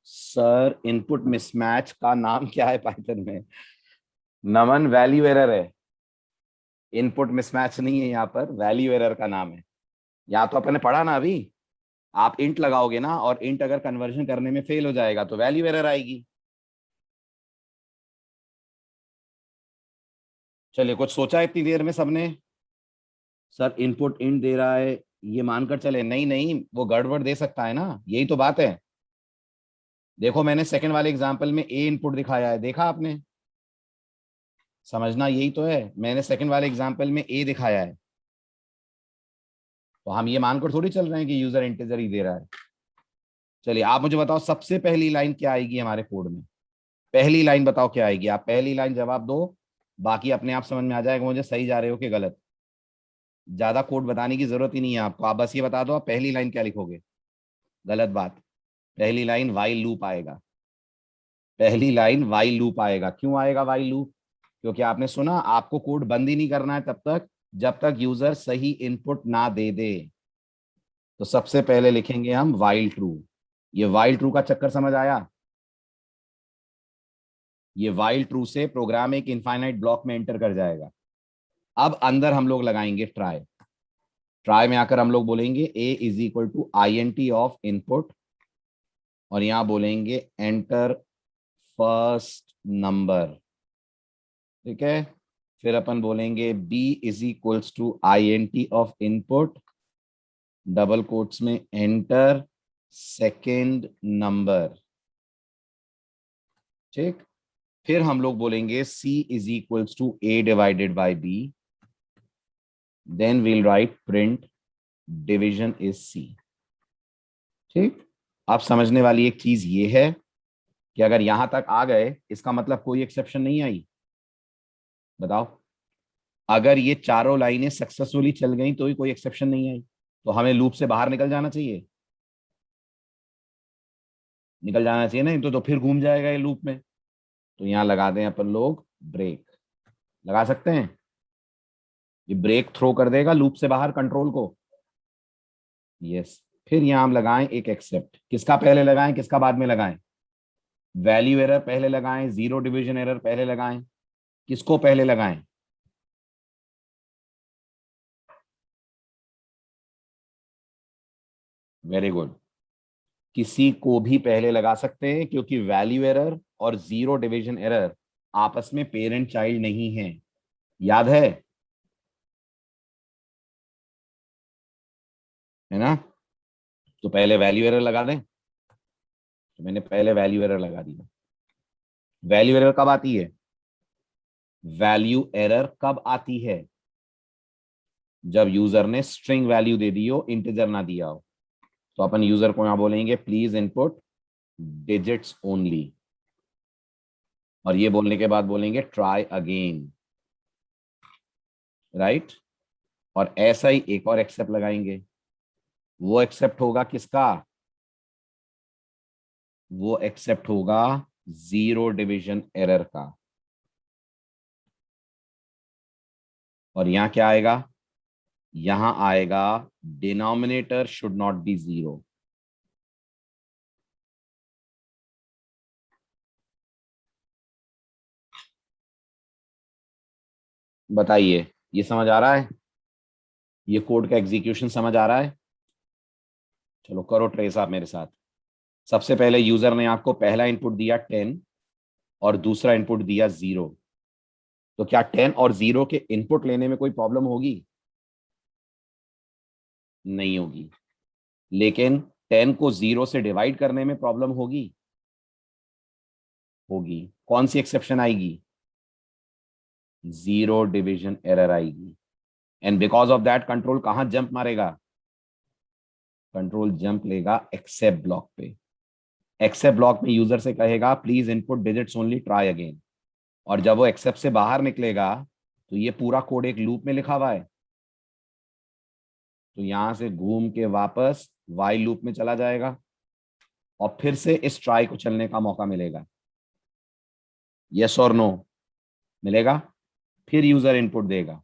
Speaker 1: सर इनपुट मिसमैच का नाम क्या है पाइथन में? नमन, वैल्यू एरर है। इनपुट मिसमैच नहीं है, यहाँ पर वैल्यू एरर का नाम है। या तो अपने पढ़ा ना अभी, आप इंट लगाओगे ना, और इंट अगर कन्वर्जन करने में फेल हो जाएगा तो वैल्यू एरर आएगी। चलिए, कुछ सोचा इतनी देर में सबने? सर इनपुट इंट दे रहा है, ये मानकर चले? नहीं नहीं, वो गड़बड़ दे सकता है ना, यही तो बात है। देखो, मैंने सेकंड वाले एग्जांपल में ए इनपुट दिखाया है, देखा आपने? समझना यही तो है, मैंने सेकंड वाले एग्जांपल में ए दिखाया है, तो हम ये मानकर थोड़ी चल रहे हैं कि यूजर इंटीजर ही दे रहा है। चलिए, आप मुझे बताओ सबसे पहली लाइन क्या आएगी हमारे कोड में? पहली लाइन बताओ क्या आएगी, आप पहली लाइन जवाब दो, बाकी अपने आप समझ में आ जाएगा मुझे सही जा रहे हो कि गलत। ज्यादा कोड बताने की जरूरत ही नहीं है आपको, आप बस ये बता दो आप पहली लाइन क्या लिखोगे। गलत बात। पहली लाइन वाइल लूप आएगा। पहली लाइन वाइल लूप आएगा। क्यों आएगा वाइल लूप? क्योंकि आपने सुना, आपको कोड बंद ही नहीं करना है तब तक जब तक यूजर सही इनपुट ना दे दे। तो सबसे पहले लिखेंगे हम वाइल ट्रू। ये वाइल ट्रू का चक्कर समझ आया? ये वाइल ट्रू से प्रोग्राम एक इनफाइनाइट ब्लॉक में एंटर कर जाएगा। अब अंदर हम लोग लगाएंगे ट्राई। ट्राई में आकर हम लोग बोलेंगे A is equal to I N T of input, और यहां बोलेंगे एंटर फर्स्ट नंबर। ठीक है। फिर अपन बोलेंगे B is equals to I N T of input, double quotes में एंटर सेकेंड नंबर। ठीक। फिर हम लोग बोलेंगे C is equals to A divided by B, then we'll write print division is C. ठीक। अब समझने वाली एक चीज ये है कि अगर यहां तक आ गए इसका मतलब कोई एक्सेप्शन नहीं आई। बताओ, अगर ये चारों लाइनें सक्सेसफुली चल गई तो ही कोई एक्सेप्शन नहीं आई, तो हमें लूप से बाहर निकल जाना चाहिए। निकल जाना चाहिए, नहीं तो फिर घूम जाएगा ये लूप में। तो यहां लगा दें अपन लोग ब्रेक। लगा सकते हैं? ये ब्रेक थ्रो कर देगा लूप से बाहर कंट्रोल को। यस। फिर यहां हम लगाएं एक एक्सेप्ट। किसका पहले लगाएं, किसका बाद में लगाएं? वैल्यू एरर पहले लगाएं, जीरो डिवीजन एरर पहले लगाएं? किसको पहले लगाएं? Very good. किसी को भी पहले लगा सकते हैं, क्योंकि वैल्यू एरर और जीरो डिवीजन एरर आपस में पेरेंट चाइल्ड नहीं है। याद है ना? तो पहले वैल्यू एरर लगा दें। तो मैंने पहले वैल्यू एरर लगा दिया। वैल्यू एरर कब आती है? वैल्यू एरर कब आती है? जब यूजर ने स्ट्रिंग वैल्यू दे दी हो, इंटीजर ना दिया हो। तो अपन यूजर को यहां बोलेंगे प्लीज इनपुट डिजिट्स ओनली, और ये बोलने के बाद बोलेंगे ट्राई अगेन। राइट। और ऐसा ही एक और एक्सेप्ट लगाएंगे। वो एक्सेप्ट होगा किसका? वो एक्सेप्ट होगा जीरो डिवीजन एरर का। और यहां क्या आएगा? यहां आएगा denominator should not be zero. बताइए, ये समझ आ रहा है? ये कोड का एग्जीक्यूशन समझ आ रहा है? चलो करो ट्रेस आप मेरे साथ। सबसे पहले यूजर ने आपको पहला इनपुट दिया 10 और दूसरा इनपुट दिया 0। तो क्या 10 और 0 के इनपुट लेने में कोई प्रॉब्लम होगी? नहीं होगी। लेकिन 10 को 0 से डिवाइड करने में प्रॉब्लम होगी? होगी। कौन सी एक्सेप्शन आएगी? जीरो डिवीजन एरर आएगी। And because of that control कहां जंप मारेगा? कंट्रोल जंप लेगा एक्सेप्ट ब्लॉक पे। एक्सेप्ट ब्लॉक में यूजर से कहेगा please input digits only, try again. और जब वो एक्सेप्ट से बाहर निकलेगा तो ये पूरा कोड एक लूप में लिखा हुआ है, तो यहां से घूम के वापस वाइल लूप में चला जाएगा, और फिर से इस ट्राई को चलने का मौका मिलेगा। यस और नो? मिलेगा। फिर यूजर इनपुट देगा।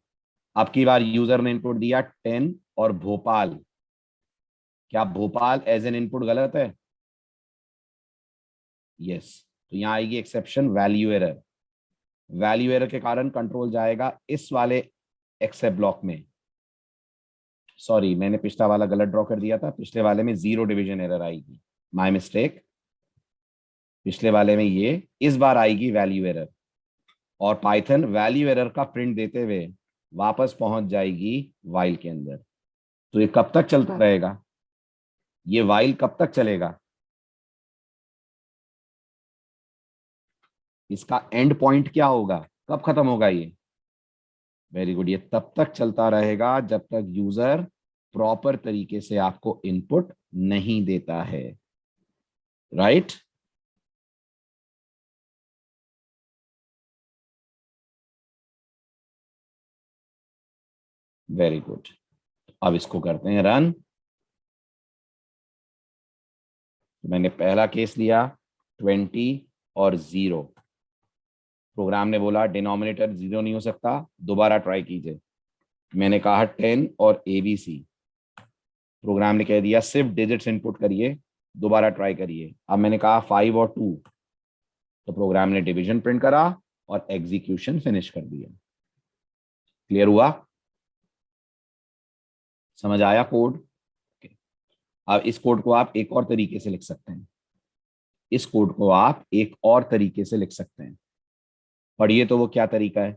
Speaker 1: अब की बार यूजर ने इनपुट दिया 10 और भोपाल। क्या भोपाल एज एन इनपुट गलत है? यस, तो यहाँ आएगी exception value error. Value error के कारण कंट्रोल जाएगा इस वाले एक्सेप्ट ब्लॉक में। सॉरी, मैंने पिछला वाला गलत ड्रॉ कर दिया था, पिछले वाले में जीरो डिवीजन एरर आएगी, माय मिस्टेक। पिछले वाले में ये, इस बार आएगी वैल्यू एरर, और पाइथन वैल्यू एरर का प्रिंट देते हुए वापस पहुंच जाएगी वाइल के अंदर। तो ये कब तक चलता रहेगा, ये वाइल कब तक चलेगा, इसका एंड पॉइंट क्या होगा, कब खत्म होगा ये? वेरी गुड, ये तब तक चलता रहेगा जब तक यूजर प्रॉपर तरीके से आपको इनपुट नहीं देता है। राइट? Very good. अब इसको करते हैं रन। मैंने पहला केस लिया 20 और 0। प्रोग्राम ने बोला डिनोमिनेटर 0 नहीं हो सकता, दोबारा ट्राई कीजिए। मैंने कहा 10 और ABC। प्रोग्राम ने कह दिया सिर्फ डिजिट्स इनपुट करिए, दोबारा ट्राई करिए। अब मैंने कहा 5 और 2, तो प्रोग्राम ने डिवीजन प्रिंट करा और एग्जीक्यूशन फिनिश कर दिया। क्लियर हुआ? समझ आया कोड? अब इस कोड को आप एक और तरीके से लिख सकते हैं। इस कोड को आप एक और तरीके से लिख सकते हैं। पढ़िए तो वो क्या तरीका है,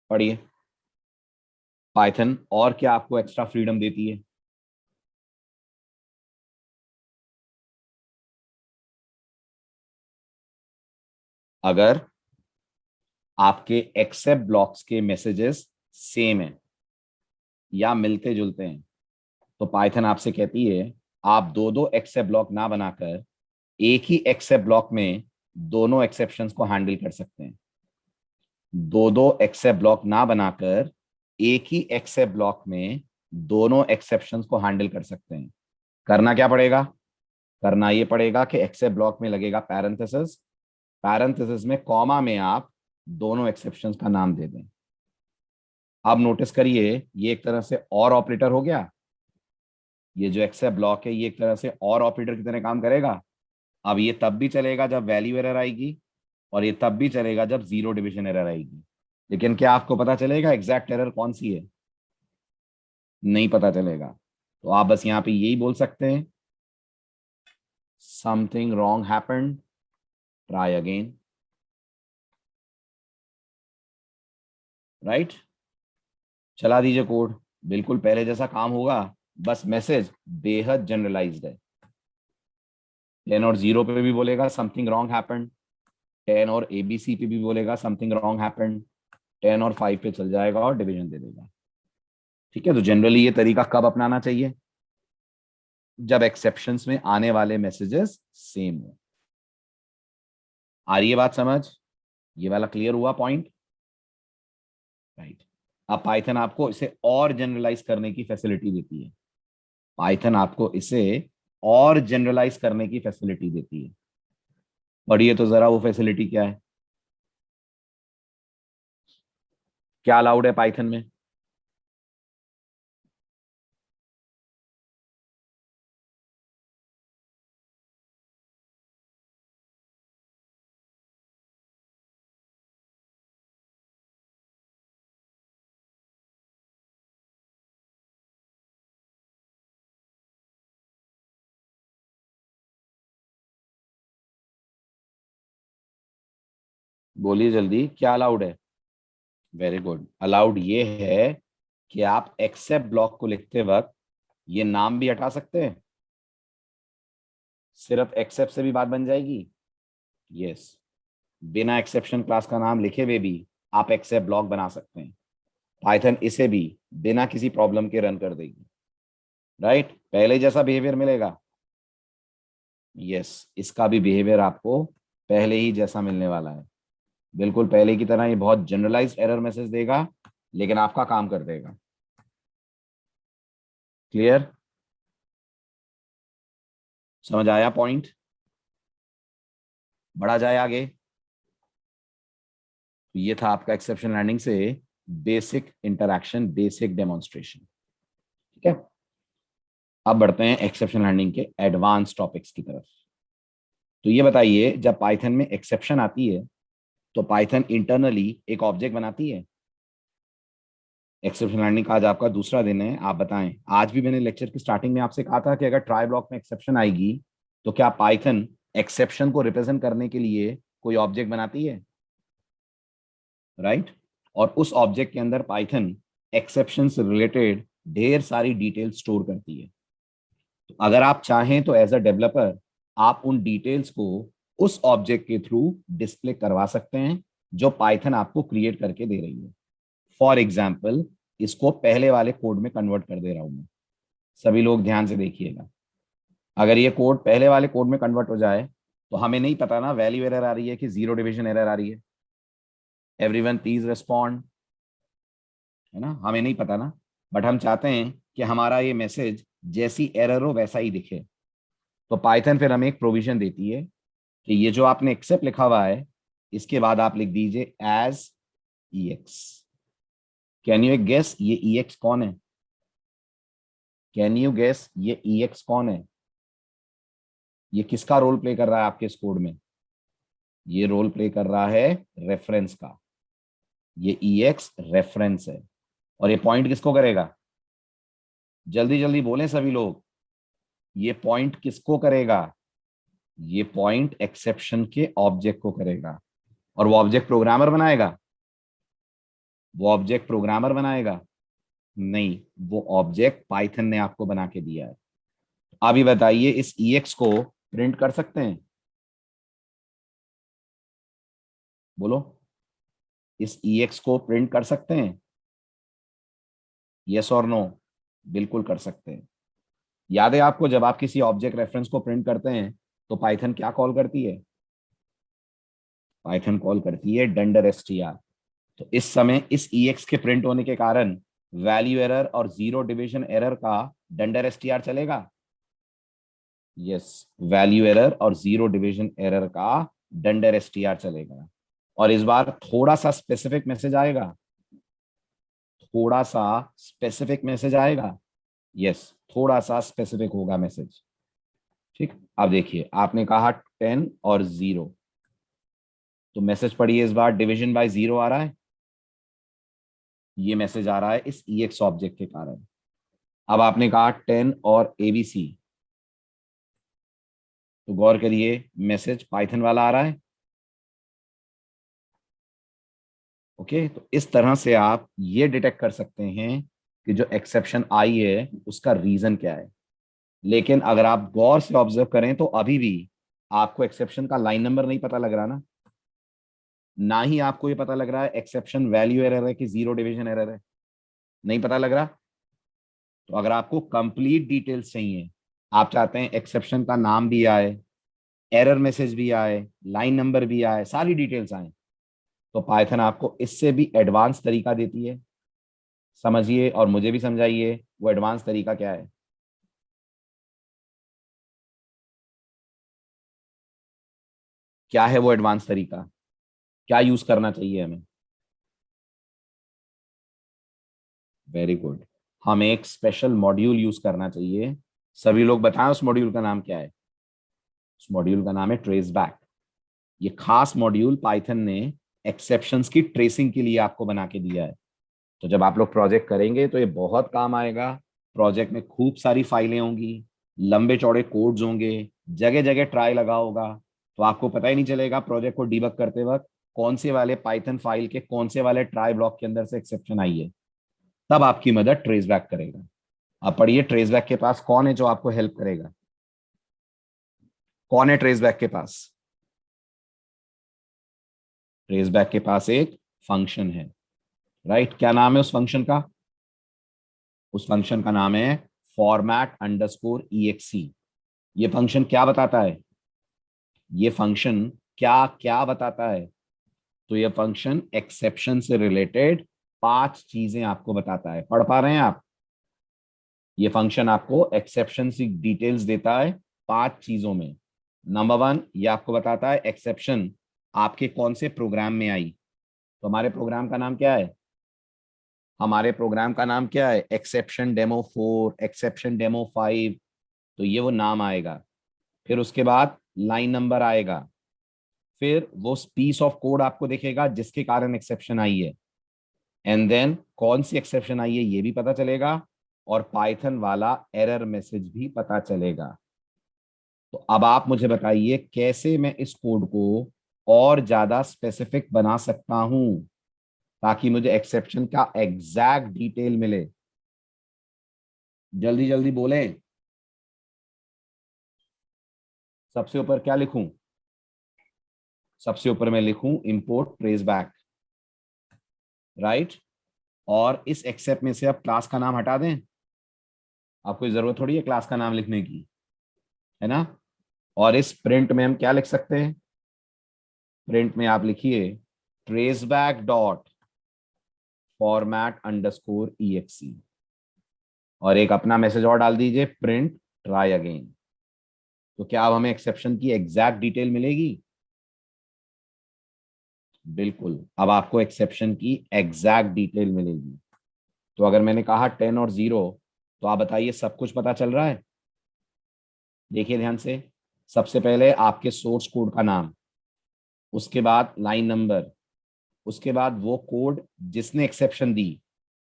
Speaker 1: पढ़िए। पाइथन और क्या आपको एक्स्ट्रा फ्रीडम देती है? अगर आपके एक्सेप्ट ब्लॉक्स के मैसेजेस सेम है या मिलते जुलते हैं, तो पाइथन आपसे कहती है आप दो दो एक्सेप्ट ब्लॉक ना बनाकर एक ही एक्सेप्ट ब्लॉक में दोनों एक्सेप्शंस को हैंडल कर सकते हैं। दो दो एक्सेप्ट ब्लॉक ना बनाकर एक ही एक्सेप्ट ब्लॉक में दोनों एक्सेप्शंस को हैंडल कर सकते हैं। करना क्या पड़ेगा? करना ये पड़ेगा कि एक्सेप्ट ब्लॉक में लगेगा पैरेंथेसिस, पैरेंथेसिस में कॉमा में आप दोनों एक्सेप्शंस का नाम दे दें। अब नोटिस करिए, ये एक तरह से और ऑपरेटर हो गया। ये जो एक्सेप्ट ब्लॉक है ये एक तरह से और ऑपरेटर की तरह काम करेगा। अब ये तब भी चलेगा जब वैल्यू एरर आएगी, और ये तब भी चलेगा जब जीरो डिवीजन एरर आएगी। लेकिन क्या आपको पता चलेगा एग्जैक्ट एरर कौन सी है? नहीं पता चलेगा। तो आप बस यहाँ पे यही बोल सकते हैं, something wrong happened, try again. Right? चला दीजिए कोड, बिल्कुल पहले जैसा काम होगा, बस मैसेज बेहद जनरलाइज्ड है। 10 और 0 पे भी बोलेगा समथिंग रॉन्ग हैपेंड, 10 और ABC पे भी बोलेगा समथिंग रॉन्ग हैपेंड, 10 और 5 पे चल जाएगा और डिवीजन दे देगा। ठीक है, तो जनरली ये तरीका कब अपनाना चाहिए? जब एक्सेप्शंस में आने वाले मैसेजेस सेम हो। आ रही है बात समझ? ये वाला क्लियर हुआ पॉइंट? राइट। अब पाइथन आपको इसे और जनरलाइज करने की फैसिलिटी देती है। पाइथन आपको इसे और जनरलाइज करने की फैसिलिटी देती है। पढ़िए तो जरा वो फैसिलिटी क्या है, क्या अलाउड है पाइथन में? बोलिए जल्दी, क्या अलाउड है? वेरी गुड, अलाउड ये है कि आप एक्सेप्ट ब्लॉक को लिखते वक्त ये नाम भी हटा सकते हैं। सिर्फ एक्सेप्ट से भी बात बन जाएगी। यस, बिना एक्सेप्शन क्लास का नाम लिखे हुए भी आप एक्सेप्ट ब्लॉक बना सकते हैं। पाइथन इसे भी बिना किसी प्रॉब्लम के रन कर देगी। राइट? पहले जैसा बिहेवियर मिलेगा। यस, इसका भी बिहेवियर आपको पहले ही जैसा मिलने वाला है। बिल्कुल पहले की तरह ये बहुत जनरलाइज्ड एरर मैसेज देगा, लेकिन आपका काम कर देगा। क्लियर? समझ आया पॉइंट? बढ़ा जाए आगे। तो ये था आपका एक्सेप्शन लैंडिंग से बेसिक इंटरैक्शन, बेसिक डेमोन्स्ट्रेशन। ठीक है। अब बढ़ते हैं एक्सेप्शन हैंडलिंग के एडवांस टॉपिक्स की तरफ। तो ये बताइए, जब पाइथन में एक्सेप्शन आती है तो पाइथन इंटरनली एक ऑब्जेक्ट बनाती है। एक्सेप्शन हैंडलिंग का आज आपका दूसरा दिन है, आप बताएं। आज भी मैंने लेक्चर की स्टार्टिंग में आपसे कहा था कि अगर ट्राई ब्लॉक में एक्सेप्शन आएगी तो क्या पाइथन एक्सेप्शन को रिप्रेजेंट करने के लिए कोई ऑब्जेक्ट बनाती है, राइट? और उस ऑब्जेक्ट के अंदर पाइथन एक्सेप्शन से रिलेटेड ढेर सारी डिटेल स्टोर करती है। तो अगर आप चाहें तो एज अ डेवलपर आप उन डिटेल्स को उस ऑब्जेक्ट के थ्रू डिस्प्ले करवा सकते हैं जो पाइथन आपको क्रिएट करके दे रही है। फॉर एग्जाम्पल, इसको पहले वाले कोड में कन्वर्ट कर दे रहा हूं मैं। सभी लोग ध्यान से देखिएगा। अगर ये कोड पहले वाले कोड में कन्वर्ट हो जाए तो हमें नहीं पता ना वैल्यू एरर आ रही है कि जीरो डिवीजन एरर आ रही है। एवरीवन प्लीज रिस्पॉन्ड, है ना? हमें नहीं पता ना, बट हम चाहते हैं कि हमारा ये मैसेज जैसी एरर हो वैसा ही दिखे। तो पाइथन फिर हमें एक प्रोविजन देती है कि ये जो आपने एक्सेप्ट लिखा हुआ है इसके बाद आप लिख दीजिए as EX। Can you guess ये EX कौन है? कैन यू गेस ये EX कौन है? ये किसका रोल प्ले कर रहा है आपके इस कोड में? ये रोल प्ले कर रहा है रेफरेंस का। ये EX रेफरेंस है। और ये पॉइंट किसको करेगा? जल्दी जल्दी बोलें सभी लोग, ये पॉइंट किसको करेगा? ये पॉइंट एक्सेप्शन के ऑब्जेक्ट को करेगा। और वो ऑब्जेक्ट प्रोग्रामर बनाएगा? वो ऑब्जेक्ट प्रोग्रामर बनाएगा? नहीं, वो ऑब्जेक्ट पाइथन ने आपको बना के दिया है। अभी बताइए, इस EX को प्रिंट कर सकते हैं? बोलो, इस EX को प्रिंट कर सकते हैं? यस और नो? बिल्कुल कर सकते हैं। याद है आपको, जब आप किसी ऑब्जेक्ट रेफरेंस को प्रिंट करते हैं तो पाइथन क्या कॉल करती है? पाइथन कॉल करती है डंडर str। तो इस समय इस EX के प्रिंट होने के कारण वैल्यू एरर और जीरो डिवीजन एरर का डंडर str चलेगा। यस, वैल्यू एरर और जीरो डिवीजन एरर का डंडर str चलेगा। और इस बार थोड़ा सा स्पेसिफिक मैसेज आएगा। थोड़ा सा स्पेसिफिक मैसेज आएगा। यस, थोड़ा सा स्पेसिफिक होगा मैसेज। ठीक, अब देखिए, आपने कहा 10 और 0, तो मैसेज पढ़िए। इस बार डिवीजन बाय जीरो आ रहा है। ये मैसेज आ रहा है इस EX ऑब्जेक्ट के कारण। अब आपने कहा 10 और ABC, तो गौर करिए, मैसेज पाइथन वाला आ रहा है। ओके, तो इस तरह से आप ये डिटेक्ट कर सकते हैं कि जो एक्सेप्शन आई है उसका रीजन क्या है। लेकिन अगर आप गौर से ऑब्जर्व करें तो अभी भी आपको एक्सेप्शन का लाइन नंबर नहीं पता लग रहा ना ही आपको ये पता लग रहा है एक्सेप्शन वैल्यू एरर है कि जीरो डिवीजन एरर है। नहीं पता लग रहा। तो अगर आपको कंप्लीट डिटेल्स चाहिए, आप चाहते हैं एक्सेप्शन का नाम भी आए, एरर मैसेज भी आए, लाइन नंबर भी आए, सारी डिटेल्स आए, तो पाइथन आपको इससे भी एडवांस तरीका देती है। समझिए और मुझे भी समझाइए वो एडवांस तरीका क्या है। क्या है वो एडवांस तरीका? क्या यूज करना चाहिए हमें? वेरी गुड, हमें एक स्पेशल मॉड्यूल यूज करना चाहिए। सभी लोग बताएं उस मॉड्यूल का नाम क्या है? उस मॉड्यूल का नाम है ट्रेस बैक। ये खास मॉड्यूल पाइथन ने एक्सेप्शंस की ट्रेसिंग के लिए आपको बना के दिया है। तो जब आप लोग प्रोजेक्ट करेंगे तो ये बहुत काम आएगा। प्रोजेक्ट में खूब सारी फाइलें होंगी, लंबे चौड़े कोड्स होंगे, जगह जगह ट्राई लगा होगा। तो आपको पता ही नहीं चलेगा प्रोजेक्ट को डिबग करते वक्त कौन से वाले पाइथन फाइल के कौन से वाले ट्राई ब्लॉक के अंदर से एक्सेप्शन आई है। तब आपकी मदद ट्रेस बैक करेगा। आप पढ़िए, ट्रेस बैक के पास कौन है जो आपको हेल्प करेगा? कौन है ट्रेस बैक के पास? ट्रेस बैक के पास एक फंक्शन है, राइट? क्या नाम है उस फंक्शन का? उस फंक्शन का नाम है format_exe। ये फंक्शन क्या बताता है? ये फंक्शन क्या क्या बताता है? तो ये फंक्शन एक्सेप्शन से रिलेटेड 5 चीजें आपको बताता है। पढ़ पा रहे हैं आप? ये फंक्शन आपको एक्सेप्शन की डिटेल्स देता है 5 चीजों में। नंबर 1, ये आपको बताता है एक्सेप्शन आपके कौन से प्रोग्राम में आई। तो हमारे प्रोग्राम का नाम क्या है? हमारे प्रोग्राम का नाम क्या है, एक्सेप्शन डेमो 4, एक्सेप्शन डेमो 5, तो ये वो नाम आएगा। फिर उसके बाद लाइन नंबर आएगा, फिर वो पीस ऑफ कोड आपको दिखेगा जिसके कारण एक्सेप्शन आई है, एंड देन कौन सी एक्सेप्शन आई है ये भी पता चलेगा, और पाइथन वाला एरर मैसेज भी पता चलेगा। तो अब आप मुझे बताइए कैसे मैं इस कोड को और ज्यादा स्पेसिफिक बना सकता हूं ताकि मुझे एक्सेप्शन का एग्जैक्ट डिटेल मिले। जल्दी जल्दी बोलें। सबसे ऊपर क्या लिखूं? सबसे ऊपर मैं लिखूं इंपोर्ट ट्रेस बैक, राइट। और इस एक्सेप्ट में से अब क्लास का नाम हटा दें, आपको कोई जरूरत थोड़ी है क्लास का नाम लिखने की, है ना। और इस प्रिंट में हम क्या लिख सकते हैं? प्रिंट में आप लिखिए traceback dot format underscore EXE, और एक अपना मैसेज और डाल दीजिए, प्रिंट ट्राई अगेन। तो क्या अब हमें एक्सेप्शन की एग्जैक्ट डिटेल मिलेगी? बिल्कुल, अब आपको एक्सेप्शन की एग्जैक्ट डिटेल मिलेगी। तो अगर मैंने कहा 10 और 0, तो आप बताइए सब कुछ पता चल रहा है? देखिए ध्यान से, सबसे पहले आपके सोर्स कोड का नाम, उसके बाद लाइन नंबर, उसके बाद वो कोड जिसने एक्सेप्शन दी,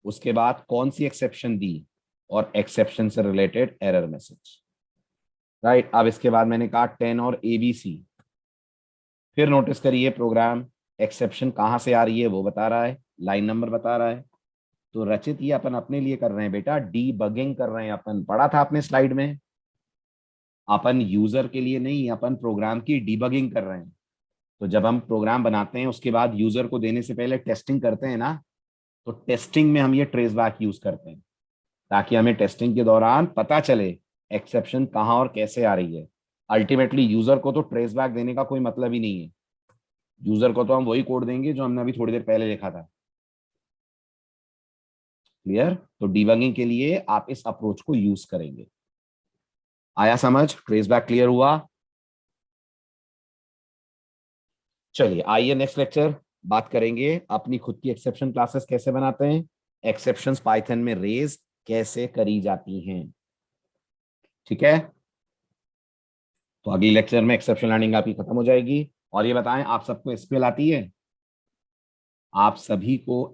Speaker 1: उसके बाद कौन सी एक्सेप्शन दी, और एक्सेप्शन से रिलेटेड एरर मैसेज, राइट। अब इसके बाद मैंने कहा 10 और ABC। फिर नोटिस करिए प्रोग्राम एक्सेप्शन कहाँ से आ रही है वो बता रहा है, लाइन नंबर बता रहा है। तो रचित ये अपन अपने लिए कर रहे हैं बेटा, डीबगिंग कर रहे हैं। अपन पढ़ा था अपने स्लाइड में, अपन यूजर के लिए नहीं, अपन प्रोग्राम की डीबगिंग कर रहे हैं। तो जब हम प्रोग्राम बनाते हैं उसके बाद यूजर को देने से पहले टेस्टिंग करते हैं ना, तो टेस्टिंग में हम ये ट्रेस बैक यूज करते हैं ताकि हमें टेस्टिंग के दौरान पता चले एक्सेप्शन कहाँ और कैसे आ रही है। अल्टीमेटली यूजर को तो ट्रेस बैक देने का कोई मतलब ही नहीं है, यूजर को तो हम वही कोड देंगे जो हमने अभी थोड़ी देर पहले लिखा था। क्लियर? तो डिबगिंग के लिए आप इस अप्रोच को यूज करेंगे। आया समझ? ट्रेस बैक क्लियर हुआ? चलिए आइए नेक्स्ट लेक्चर बात करेंगे अपनी खुद की एक्सेप्शन क्लासेस कैसे बनाते हैं, एक्सेप्शंस पाइथन में रेज कैसे करी जाती हैं। ठीक है, तो अगले लेक्चर में एक्सेप्शन लर्निंग आपकी खत्म हो जाएगी। और ये बताएं, आप सबको SQL आती है? आप सभी को